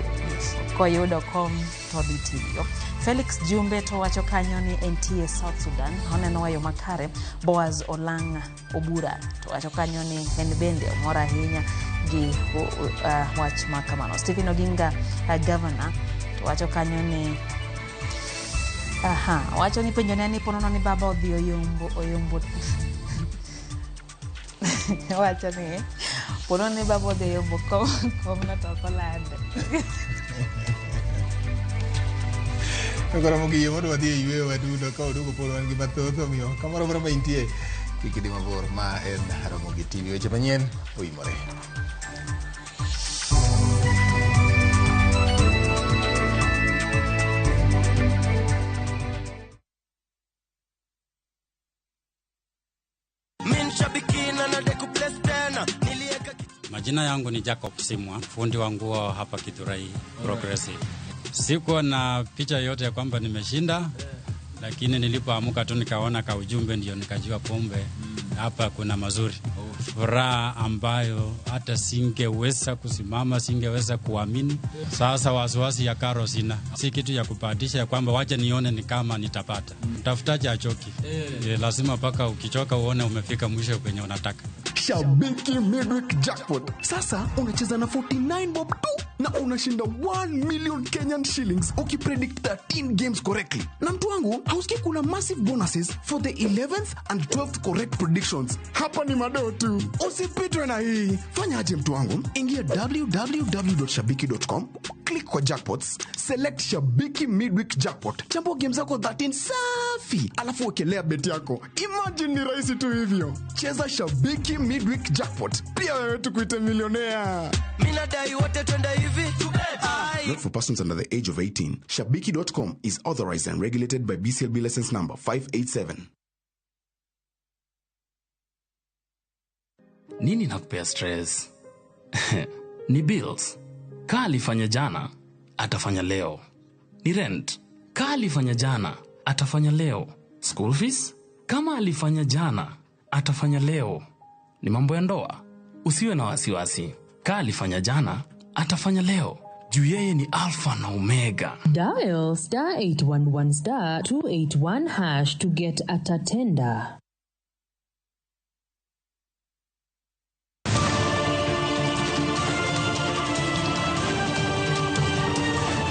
[SPEAKER 2] koyudo kom to ditiyo. Felix Jumbe to wacho kanyo ni NTA South Sudan oneno wayo makare. Boaz Olanga Obura to wacho kanyo ni en bende omora hinya gi wach makamano. Stephen Oginga governor to wacho kanyo ni wacho ni penjo ni ponono ni baba odhi oyombo wacho ni ponono ni baba odhi oyombo kom na to kolande
[SPEAKER 1] Agora Ramogi yemo wadhi ywe wadudo ka odugo polo an gi mathoth omiyo kamoro moro ma intie kikidi mabor ma en Ramogi TV weche manyien OIMORE.
[SPEAKER 24] Majina yangu ni Jacob Simwa, fundi wa nguo hapa Kithurai Progressive. Sikuwa na picha yote ya kwamba nimeshinda, lakini nilipoamka tu nikaona ka ujumbe ndio nikajua pombe hapa kuna mazuri. Furaha ambayo hata singeweza kusimama, singeweza kuamini. Sasa wasiwasi ya karo sina. Si kitu ya kupatisha ya kwamba wacha nione ni kama nitapata. Mtafutaje achoki. Lazima paka ukichoka uone umefika mwisho kwenye unataka.
[SPEAKER 9] Shabiki Midweek Jackpot. Sasa unacheza na 49 bob tu na unashinda 1 million Kenyan shillings ukipredict 13 games correctly. Na mtu wangu, hausikii kuna massive bonuses for the 11th and 12th correct predictions. Hapa ni madoo tu. Usipitwe na hii. Fanya aje mtu wangu? Ingia www.shabiki.com, click kwa jackpots, select Shabiki Midweek Jackpot. Chambua games zako 13 safi. Alafu wekelea bet yako. Imagine ni rahisi tu hivyo. Cheza Shabiki Midweek Jackpot. Pia wewe tukuite milionea.
[SPEAKER 10] Mina dai wote twende hivi.
[SPEAKER 9] Not for persons under the age of 18. Shabiki.com is authorized and regulated by BCLB license number 587.
[SPEAKER 13] Nini nakupea stress? Ni bills. Kaa alifanya jana, atafanya leo. Ni rent. Kaa alifanya jana, atafanya leo. School fees? Kama alifanya jana, atafanya leo. Ni mambo ya ndoa. Usiwe na wasiwasi. Kaa alifanya jana, atafanya leo. Juu yeye ni alpha na omega.
[SPEAKER 29] Dial *811*281# to get at a tender.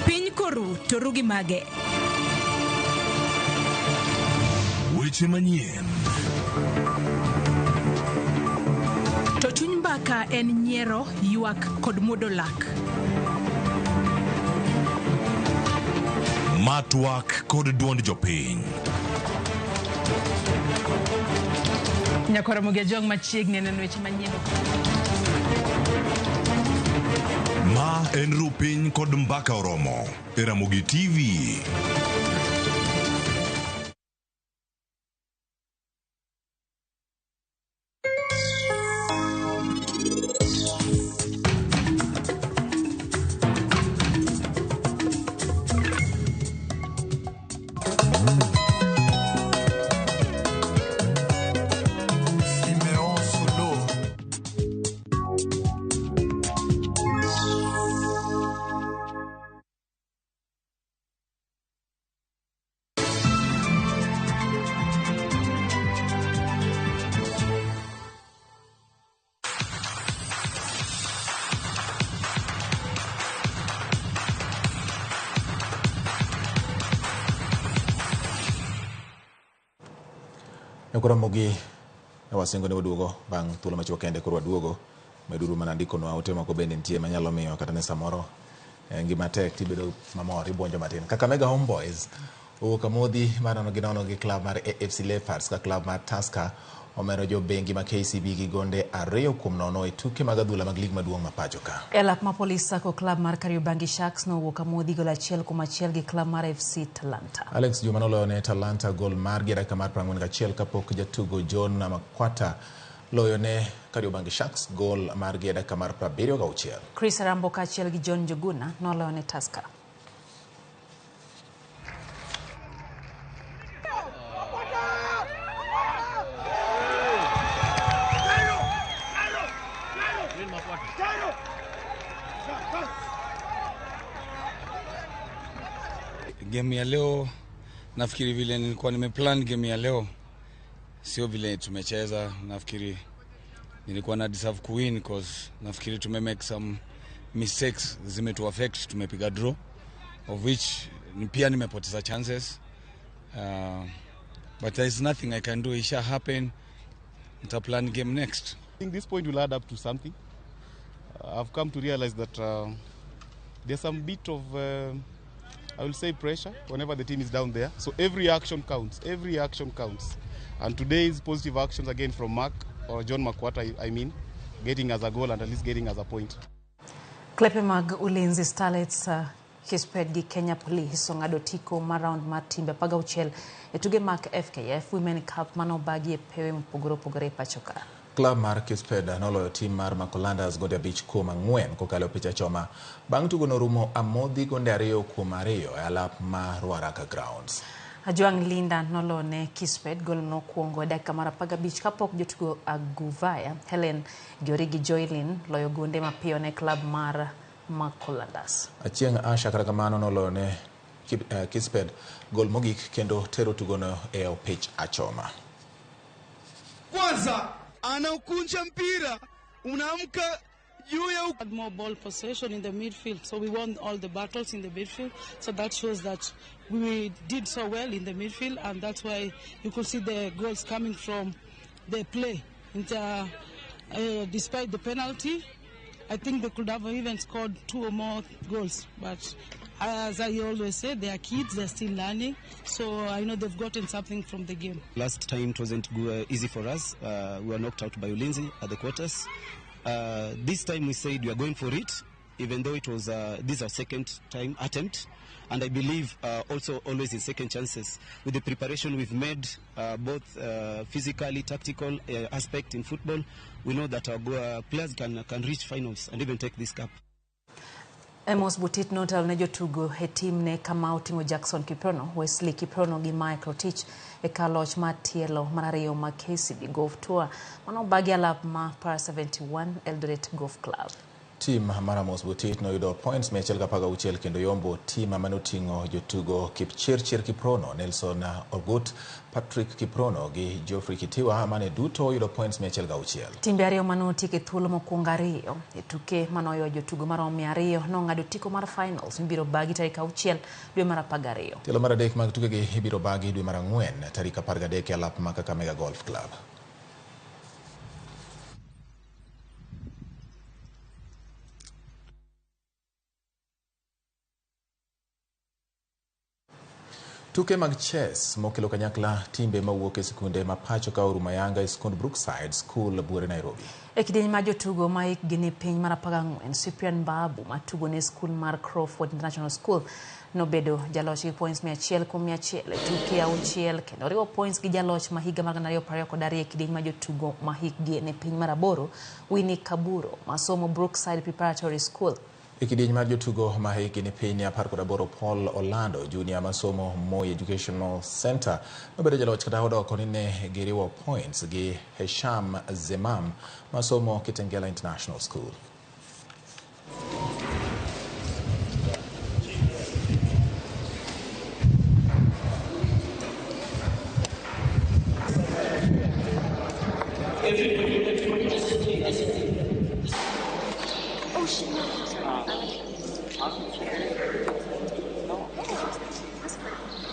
[SPEAKER 14] Piny koru torugi mage.
[SPEAKER 27] Weche manyien.
[SPEAKER 14] To chuny mbaka en nyiero, ywak kod muodo lak.
[SPEAKER 27] Matwak kod duond jopiny.
[SPEAKER 14] Nyakora Ramogi machiegni neno weche manyien.
[SPEAKER 27] Ma en rupiny kod mbaka oromo. Ramogi TV.
[SPEAKER 1] Ramogi wasingo ne waduogo bang' thuolo machuok kende koro waduogo meduru manandiko no aute moko bende nitie manyalo miyo kata ne samoro ngima tek tibedo mamor ibonjo matin. Kakamega Homeboys owuok amodhi marano gi nono gi klab mar AFC Leopards ka klab mar Tusker omero jo bengi ma KCB gi gonde 2-0 e tuke mag adhula mag lig maduong' ma pacho ka.
[SPEAKER 2] Elak ma polisa ko klab mar Kariobangi Sharks no owuok amodhi gol 1-1 gi klab mar FC Talanta.
[SPEAKER 1] Alex Juma noloyo ne Talanta gol mar gi dakika mar 41 kapok jatugo John Makwata loyo ne Kariobangi Sharks gol mar gi dakika mar 76.
[SPEAKER 2] Chris Rambo kaachiel gi John Joguna noloyo ne Tusker.
[SPEAKER 15] Game ya leo nafikiri vile nilikuwa nimeplan game ya leo sio vile tumecheza. Nafikiri nilikuwa na deserve kuwin because nafikiri make some mistakes zimetu affect, tumepiga draw of which pia nimepoteza chances, but there is nothing I can do. It shall happen. Nita plan game next.
[SPEAKER 16] I think this point will add up to something. I've come to realize that there's some bit of I will say pressure whenever the team is down there. So every action counts. Every action counts. And today's positive actions again from Mark or John Makwata, I mean, getting as a goal and at least getting as a point.
[SPEAKER 2] Klepe mag Ulinzi Starlets Kisped gi Kenya Police ong'ado tiko mar round mar timbe 16 e tuge mag FKF Women Cup mano bagi e pewe mopogore pacho ka.
[SPEAKER 1] Klab mar Kisped noloyo tim mar Makolandas gonde 5-4 kokalo picha choma bang' tugo no rumo amodhi gonde 2-2 e alap mar Ruaraka Grounds.
[SPEAKER 2] Ajuang Linda noloyo ne Kisped gol mokwongo e dakika mar 15 kapok jotugo Aguvaya Helen Giorigi Joylin loyo gonde mapiyo ne klab mar Makolandas.
[SPEAKER 1] Achieng' Asha kata kamano noloyo ne Kisped gol mogik kendo tero tugo no e opich achoma.
[SPEAKER 18] Kwanza anaukunja mpira unaamka juu ya
[SPEAKER 17] had more ball possession in the midfield, so we won all the battles in the midfield. So that shows that we did so well in the midfield, and that's why you could see the goals coming from the play. Despite the penalty, I think they could have even scored 2 or more goals. But as I always say, they are kids, they're still learning. So I know they've gotten something from the game.
[SPEAKER 19] Last time it wasn't easy for us. We were knocked out by Ulinzi at the quarters. This time we said we are going for it, even though it was this is our second time attempt. And I believe also always in second chances. With the preparation we've made, both physically, tactical aspect in football, we know that our players can reach finals and even take this cup.
[SPEAKER 2] Emos Butit notal ne jotugo e team ne Kamau Tingo Jackson Kiprono, Wesley Kiprono gi Michael Tich e kaloch ma tielo marario ma KCB Golf Tour. Mano bagi alap ma Par 71 Eldoret Golf Club.
[SPEAKER 1] Tim Maramos Butit noyudo points 116 kendo yombo tim manoting'o jotugo Kipchirchir Kiprono, Nelson Ogut, Patrick Kiprono gi Geoffrey Kitiwa mane duto yudo points 116.
[SPEAKER 2] Timbe ariyo manotieko e thuolo mokwongo ariyo e tuke manoyo jotugo maromo 200 nong'ado tiko mar finals ibiro bagi tarik 6 dwe mar 12.
[SPEAKER 1] Tielo mar adek mag tukegi ibiro bagi dwe mar 4 tarik 13 e alap ma Kakamega Golf Club. Tuke mag chess mokelo kanyakla timbe mawuok e sikunde mapacho ka Oruma Yanga e skund Brookside School Buore Nairobi.
[SPEAKER 2] E kidieny ma jotugo ma hikgi ni piny mar 14, Cyprian Babu matugo ne skul mar Crawford International School nobedo jaloch gi points 100 kuom 100 e tuke 6 kendo riwo points gi jaloch ma higa mar 2022 e kidieny ma jotugo ma hikgi ni piny mar 8, Winnie Kaburo masomo Brookside Preparatory School.
[SPEAKER 1] E kidieny mar jotugo ma hikgi ni piny 18, Paul Orlando Junior masomo Moi Educational Center nobedo jaloch kata odoko ni ne giriwo points gi Hesham Zemam masomo Kitengela International School.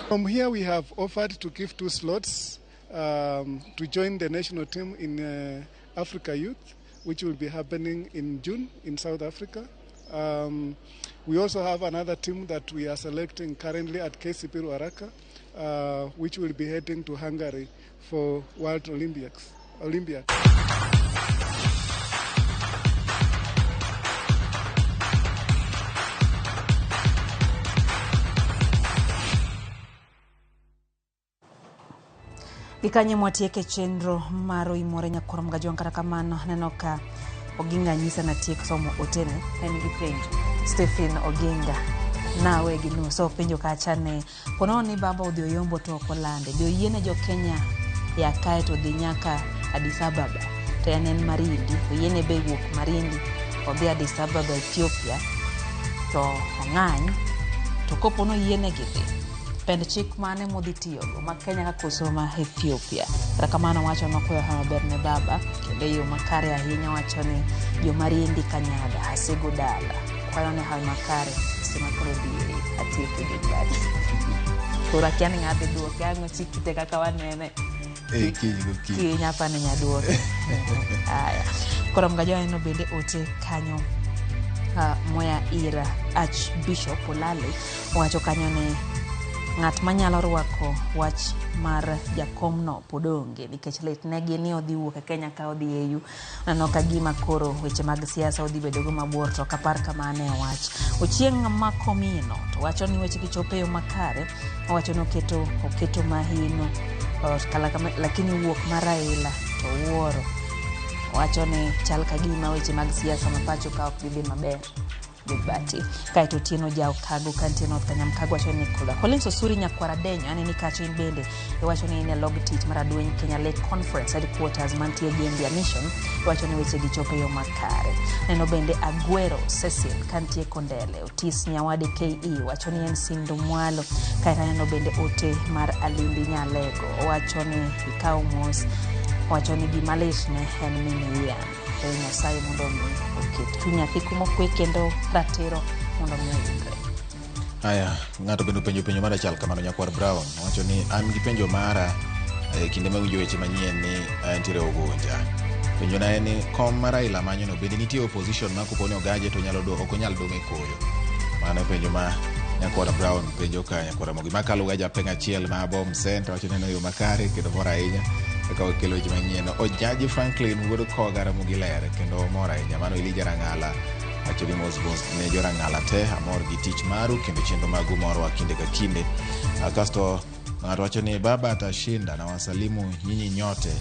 [SPEAKER 3] From here, we have offered to give 2 slots to join the national team in Africa Youth, which will be happening in June in South Africa. We also have another team that we are selecting currently at KCP Ruaraka, which will be heading to Hungary for World Olympics.
[SPEAKER 2] Gikanye mwatieke chenro mar OIMORE nyakoro mgajuang kata kamano neno ka Oginga nyisa na tiek somo otene en gi penjo. Stephen Oginga nawe gi nuso penjo kachane pono ni baba odhi oyombo to kolande dio yiene jo Kenya ya kae to dhi nyaka Addis Ababa to en Marindi yiene be wuok Marindi odhi Addis Ababa Ethiopia to ong'any to kopono yiene gidhi pend chik mane modhi tiyogo ma Kenya kakoso ma Ethiopia. Rakamano wacho nokoyo maber ne baba kendo yo makare ahinya wacho ni jo Marindi Kanyada asego dala kwayo ne hawi makare sema koro di atieko gi badi. Kora kiani ng'abe duoke ang'o chikite kaka wanene ki nyapa ne nyaduoke. Aya koro mgajo eno bende ote kanyo moya ira Archbishop Olale wacho kanyo ne ng'at manyalo rwako wach mar jakomno podonge nikech litnegi ni odhi wuok e Kenya ka odhi EU nano ka gima koro weche mag siasa odhi bedo go mabor to kapar kamane wach ochieng' makomino to wacho ni weche kichope yo makare wacho no oketo mahino lakini wuok maraila to wuoro wacho ni chal ka gima weche mag siasa mapacho ka ok dhi maber Bati kaito tieno jao kago kantino kanyamkago wacho ni kola Collins Osuri nyakwara denyo ane ni kacho in bende wacho ni ne log teach maradweny Kenya Lake Conference headquarters mantie Gambia Mission wacho ni weche gichope yo makare neno bende Aguero Cecil kantie Kondele Otis Nyawade KE wacho ni en Sindo Mwalo kaita neno bende ote mar Alindi Nyalego wacho ni ikao mos wacho ni gimalit ne en mini yan Nyasaye mondo mi oket chunya kikumo kwe kendo ratiro mondo mi oyudre.
[SPEAKER 1] Aya ng'ato bendo penjo mara chal kamano nyakwar Brown wacho ni an gi penjo mara kinde ma winjo weche manyien ni entire Ogunja. Penjo na en kom mar Raila manyo no bende nitie opposition ma koponi ogaje to nyalo ok onyal dong' e koyo. Mano penjo ma nyakwar Brown penjo ka nyakwar Mogi makalo ga japeng' achiel ma bom center wacho ni no yo makare kendo mora ahinya ka okelo weche manyien. Ojaji Franklin wuod koga Ramogi ler kendo mora ahinya mano Elija Rangala wacho ni mos ne jo Rangala te amor gi tich maru kendo chenro magu moro kinde ka kinde. Kasto ng'ato wacho ni baba atashinda na wasalimu nyinyi nyote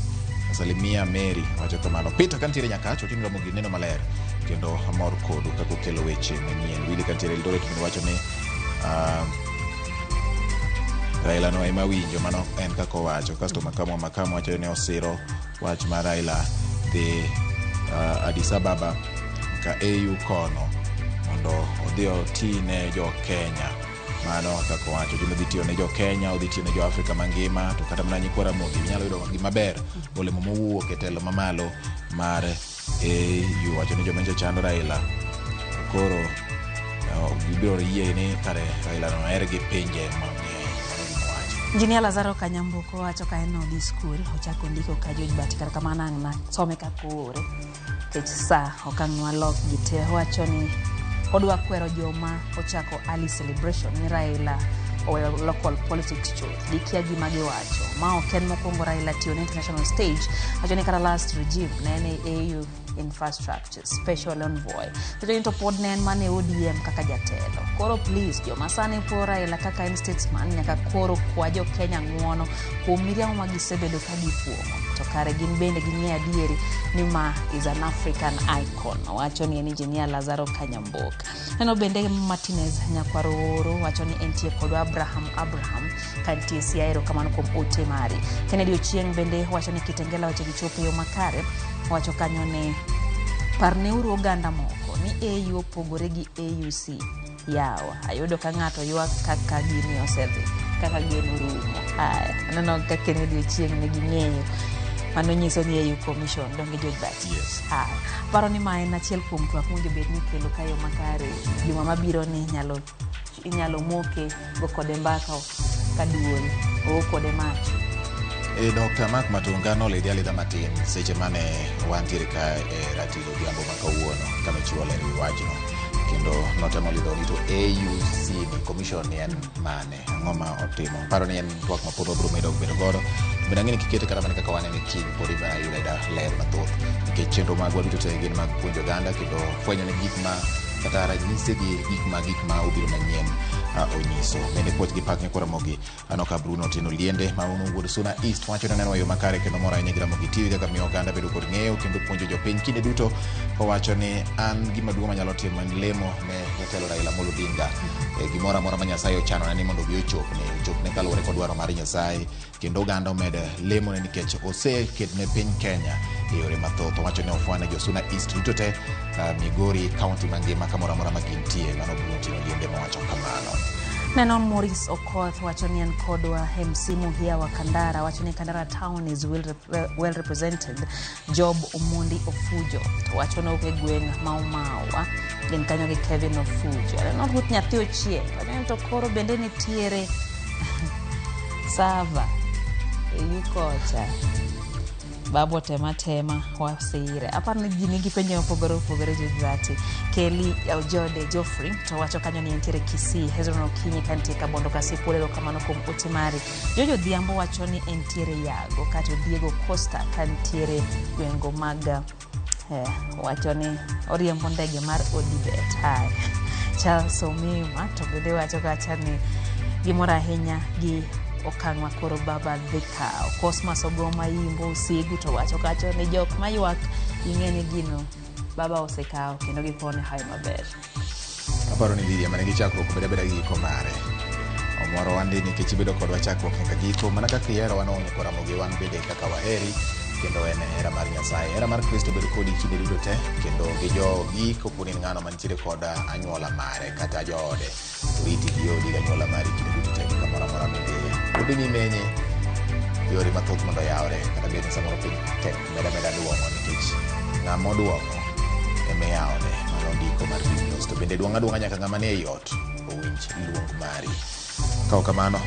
[SPEAKER 1] salimia Mary wacho kamano. Peter kantiere nyakacho tino Ramogi neno maler kendo amor kodu kako kelo weche manyien. Wili kantiere Eldoret bende wacho ni Raila no ema winjo mano en kako wacho. Kasto makamu wacho ni osiro wach mar Raila dhi Addis Ababa
[SPEAKER 5] nyaka AU kono mondo odhi oti ne jo Kenya. Mano kaka wacho joma dhi tiyo ne jo Kenya, odhi tiyo ne jo Afrika mangima, to kata mana nyikwa Ramogi nyalo yudo gima ber olemo mowuok e telo mamalo mar AU. Wacho ni joma chando Raila koro gibiro yie ni kare Raila no er gi pinje mang'eny.
[SPEAKER 2] Injinia Lazaro Kanyambuko wacho ka en odhi skul ochako ndiko ka George Bati kar kamano na some ka kore kech sa okang'wa lok gite wacho ni odwa kwero joma ochako early celebration ni Raila oweyo local politics chuth gikia gima giwacho ma ok en mokwongo Raila tiyo na international stage. Wacho ni kata last regime ne AU infrastructure special envoy to into pod ne mane ODM kaka jatelo. Koro please joma sani po Raila kaka en statesman nyaka koro kwa jo Kenya ng'uono kuom miriamo ma gisebedo ka gifuomo to kare gin bende ging'e adieri ni ma is an African icon. Wacho ni en Injinia Lazaro Kanyambuko. Neno bende Martinez Nyakwaroro wacho ni entie kod Abraham kantie siaero kamano kuom ote mari. Kennedy Ochieng bende wacho ni Kitengela wacho gichopo yo makare. Wacho kanyo ne parneuru oganda moko ni AU opogore gi AUC yawa ayudo ka ng'ato ywak kaka gini osedhi kaka geno rumo. Neno ka Kennedy Ochieng ne ging'eyo mano nyiso ni AU commission donge George Bati.
[SPEAKER 5] Yes.
[SPEAKER 2] Paro ni ma en achiel kuom twak mowinjo bed ni kelo kayo makare juma mabiro ni inyalo moke go kode mbaka ka duol o kode mach.
[SPEAKER 5] Dr. Mark Matunga no ledi alida matin seche mane wantiere ka ratilo giambo makawuono kama chiwo ler wi wachno kendo notemo lidho ni to AUC ni commission ni en mane ng'oma otimo. Paro ni en twak mapod wabiro medo bedo godo bende ang'e ni kikete kata mana kaka wane ni kiny pod ibara yuda ler mathoth nikech chenro magwa duto te gin mag puonjo oganda kendo fwenyo ne gik ma kata ranyisi gi gik ma obiro manyien onyiso. Bende puoch gi pak nyakwa Ramogi anoka Bruno Tino Liende ma unu wuod Suna East wacho ni neno yo makare kendo mora ahinya gi Ramogi TV kaka miyo oganda bedo kod ng'eyo kendo puonjo jopiny kinde duto kowacho ni an gima duong' manyalo timo en lemo ne jatelo Raila Amolo Odinga gimoro amora ma Nyasaye ochano ni mondo obi ochopne kaluwore kod dwaro mar Nyasaye kendo oganda omed lemo ne nikech oseketne piny Kenya e yore mathoth. Wacho ni ofwane jo Suna East duto te Migori county mangima kamoro amora ma gintie. Mano Bruno Tino Liende mawacho kamano.
[SPEAKER 2] Neno Maurice Okoth wacho ni en kodwa MC Muhia wa Kandara wacho ni Kandara town is well represented. Job Omondi Ofujo to wacho ni oke gweng' Maumawa gin kanyo gi Kevin Ofujo. Neno Ruth Nyathi Ochieng wacho ni to koro bende nitiere Sava yukocha babo tema wasire apar ni ji nigi penjo mopogore George Bati. Kelly Ojode Joffrey to wacho kanyo ni entiere Kisii. Hezron Okinyi kantie Kabondo Kasipolelo kamano kuom otimari. Jojo Dhiambo wacho ni entiere Yago kata Diego Costa kantiere gwengo mag wacho ni oriembo ndege mar Odibet. Charles Omima to bende wacho kacha ni gimoro ahinya gi okang'wa koro baba dhikao. Cosmas Ogoma Imbo Usigu to wacho kacho ni jok mayuak ing'e ni gino baba osekao kendo gipone hayo maber.
[SPEAKER 5] Aparo ni Lidia mane gichakruok beda gi giko mare omoro wande nikech bedo kodwa chakruok nyaka giko mana kaka ihero wan onye kora Ramogi wan bende kaka waheri kendo en hera mar Nyasaye hera mar Kristo bedo kodi kinde duto te kendo gi jogi koponi ng'ano mantiere kod anyuola mare kata joode riti gi odi gi anyuola mare kinde duto te kamoro amora bende ni menye yore mathoth mondo yawre kata bende samoro piny tek meda duomo nikech ng'ama oduomo eme yawne mano ndiko mar Biblia to bende duong'a nyaka ng'ama ne ei ot owinj luong mari. Kao kamano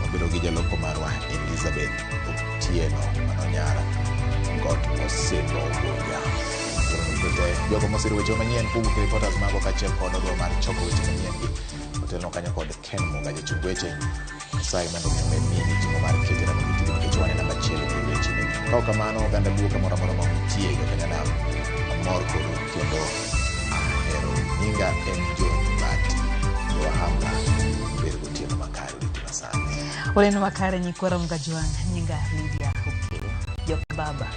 [SPEAKER 5] wabedo gi jaloko marwa Elizabeth Otieno mano nyara got osebo goya jogo mosiro weche manyien kowuok reporters mago kachiel kod odwa mar choko weche manyien gi otelno kanyo kod Ken Muga jachung weche sai mondo mi mini timo mar kete Ramogi TV nikech wane namba achiel gi weche manyien. Kao kamano oganda luo kamoro amora ma nitie jo Kenya nam mor kod kendo ahero nyinga en George Bati Wahamla bedo gotieno makare ulitima sana
[SPEAKER 2] Oleno makare nyikora Mgajwang nyinga Lydia Okelo jok baba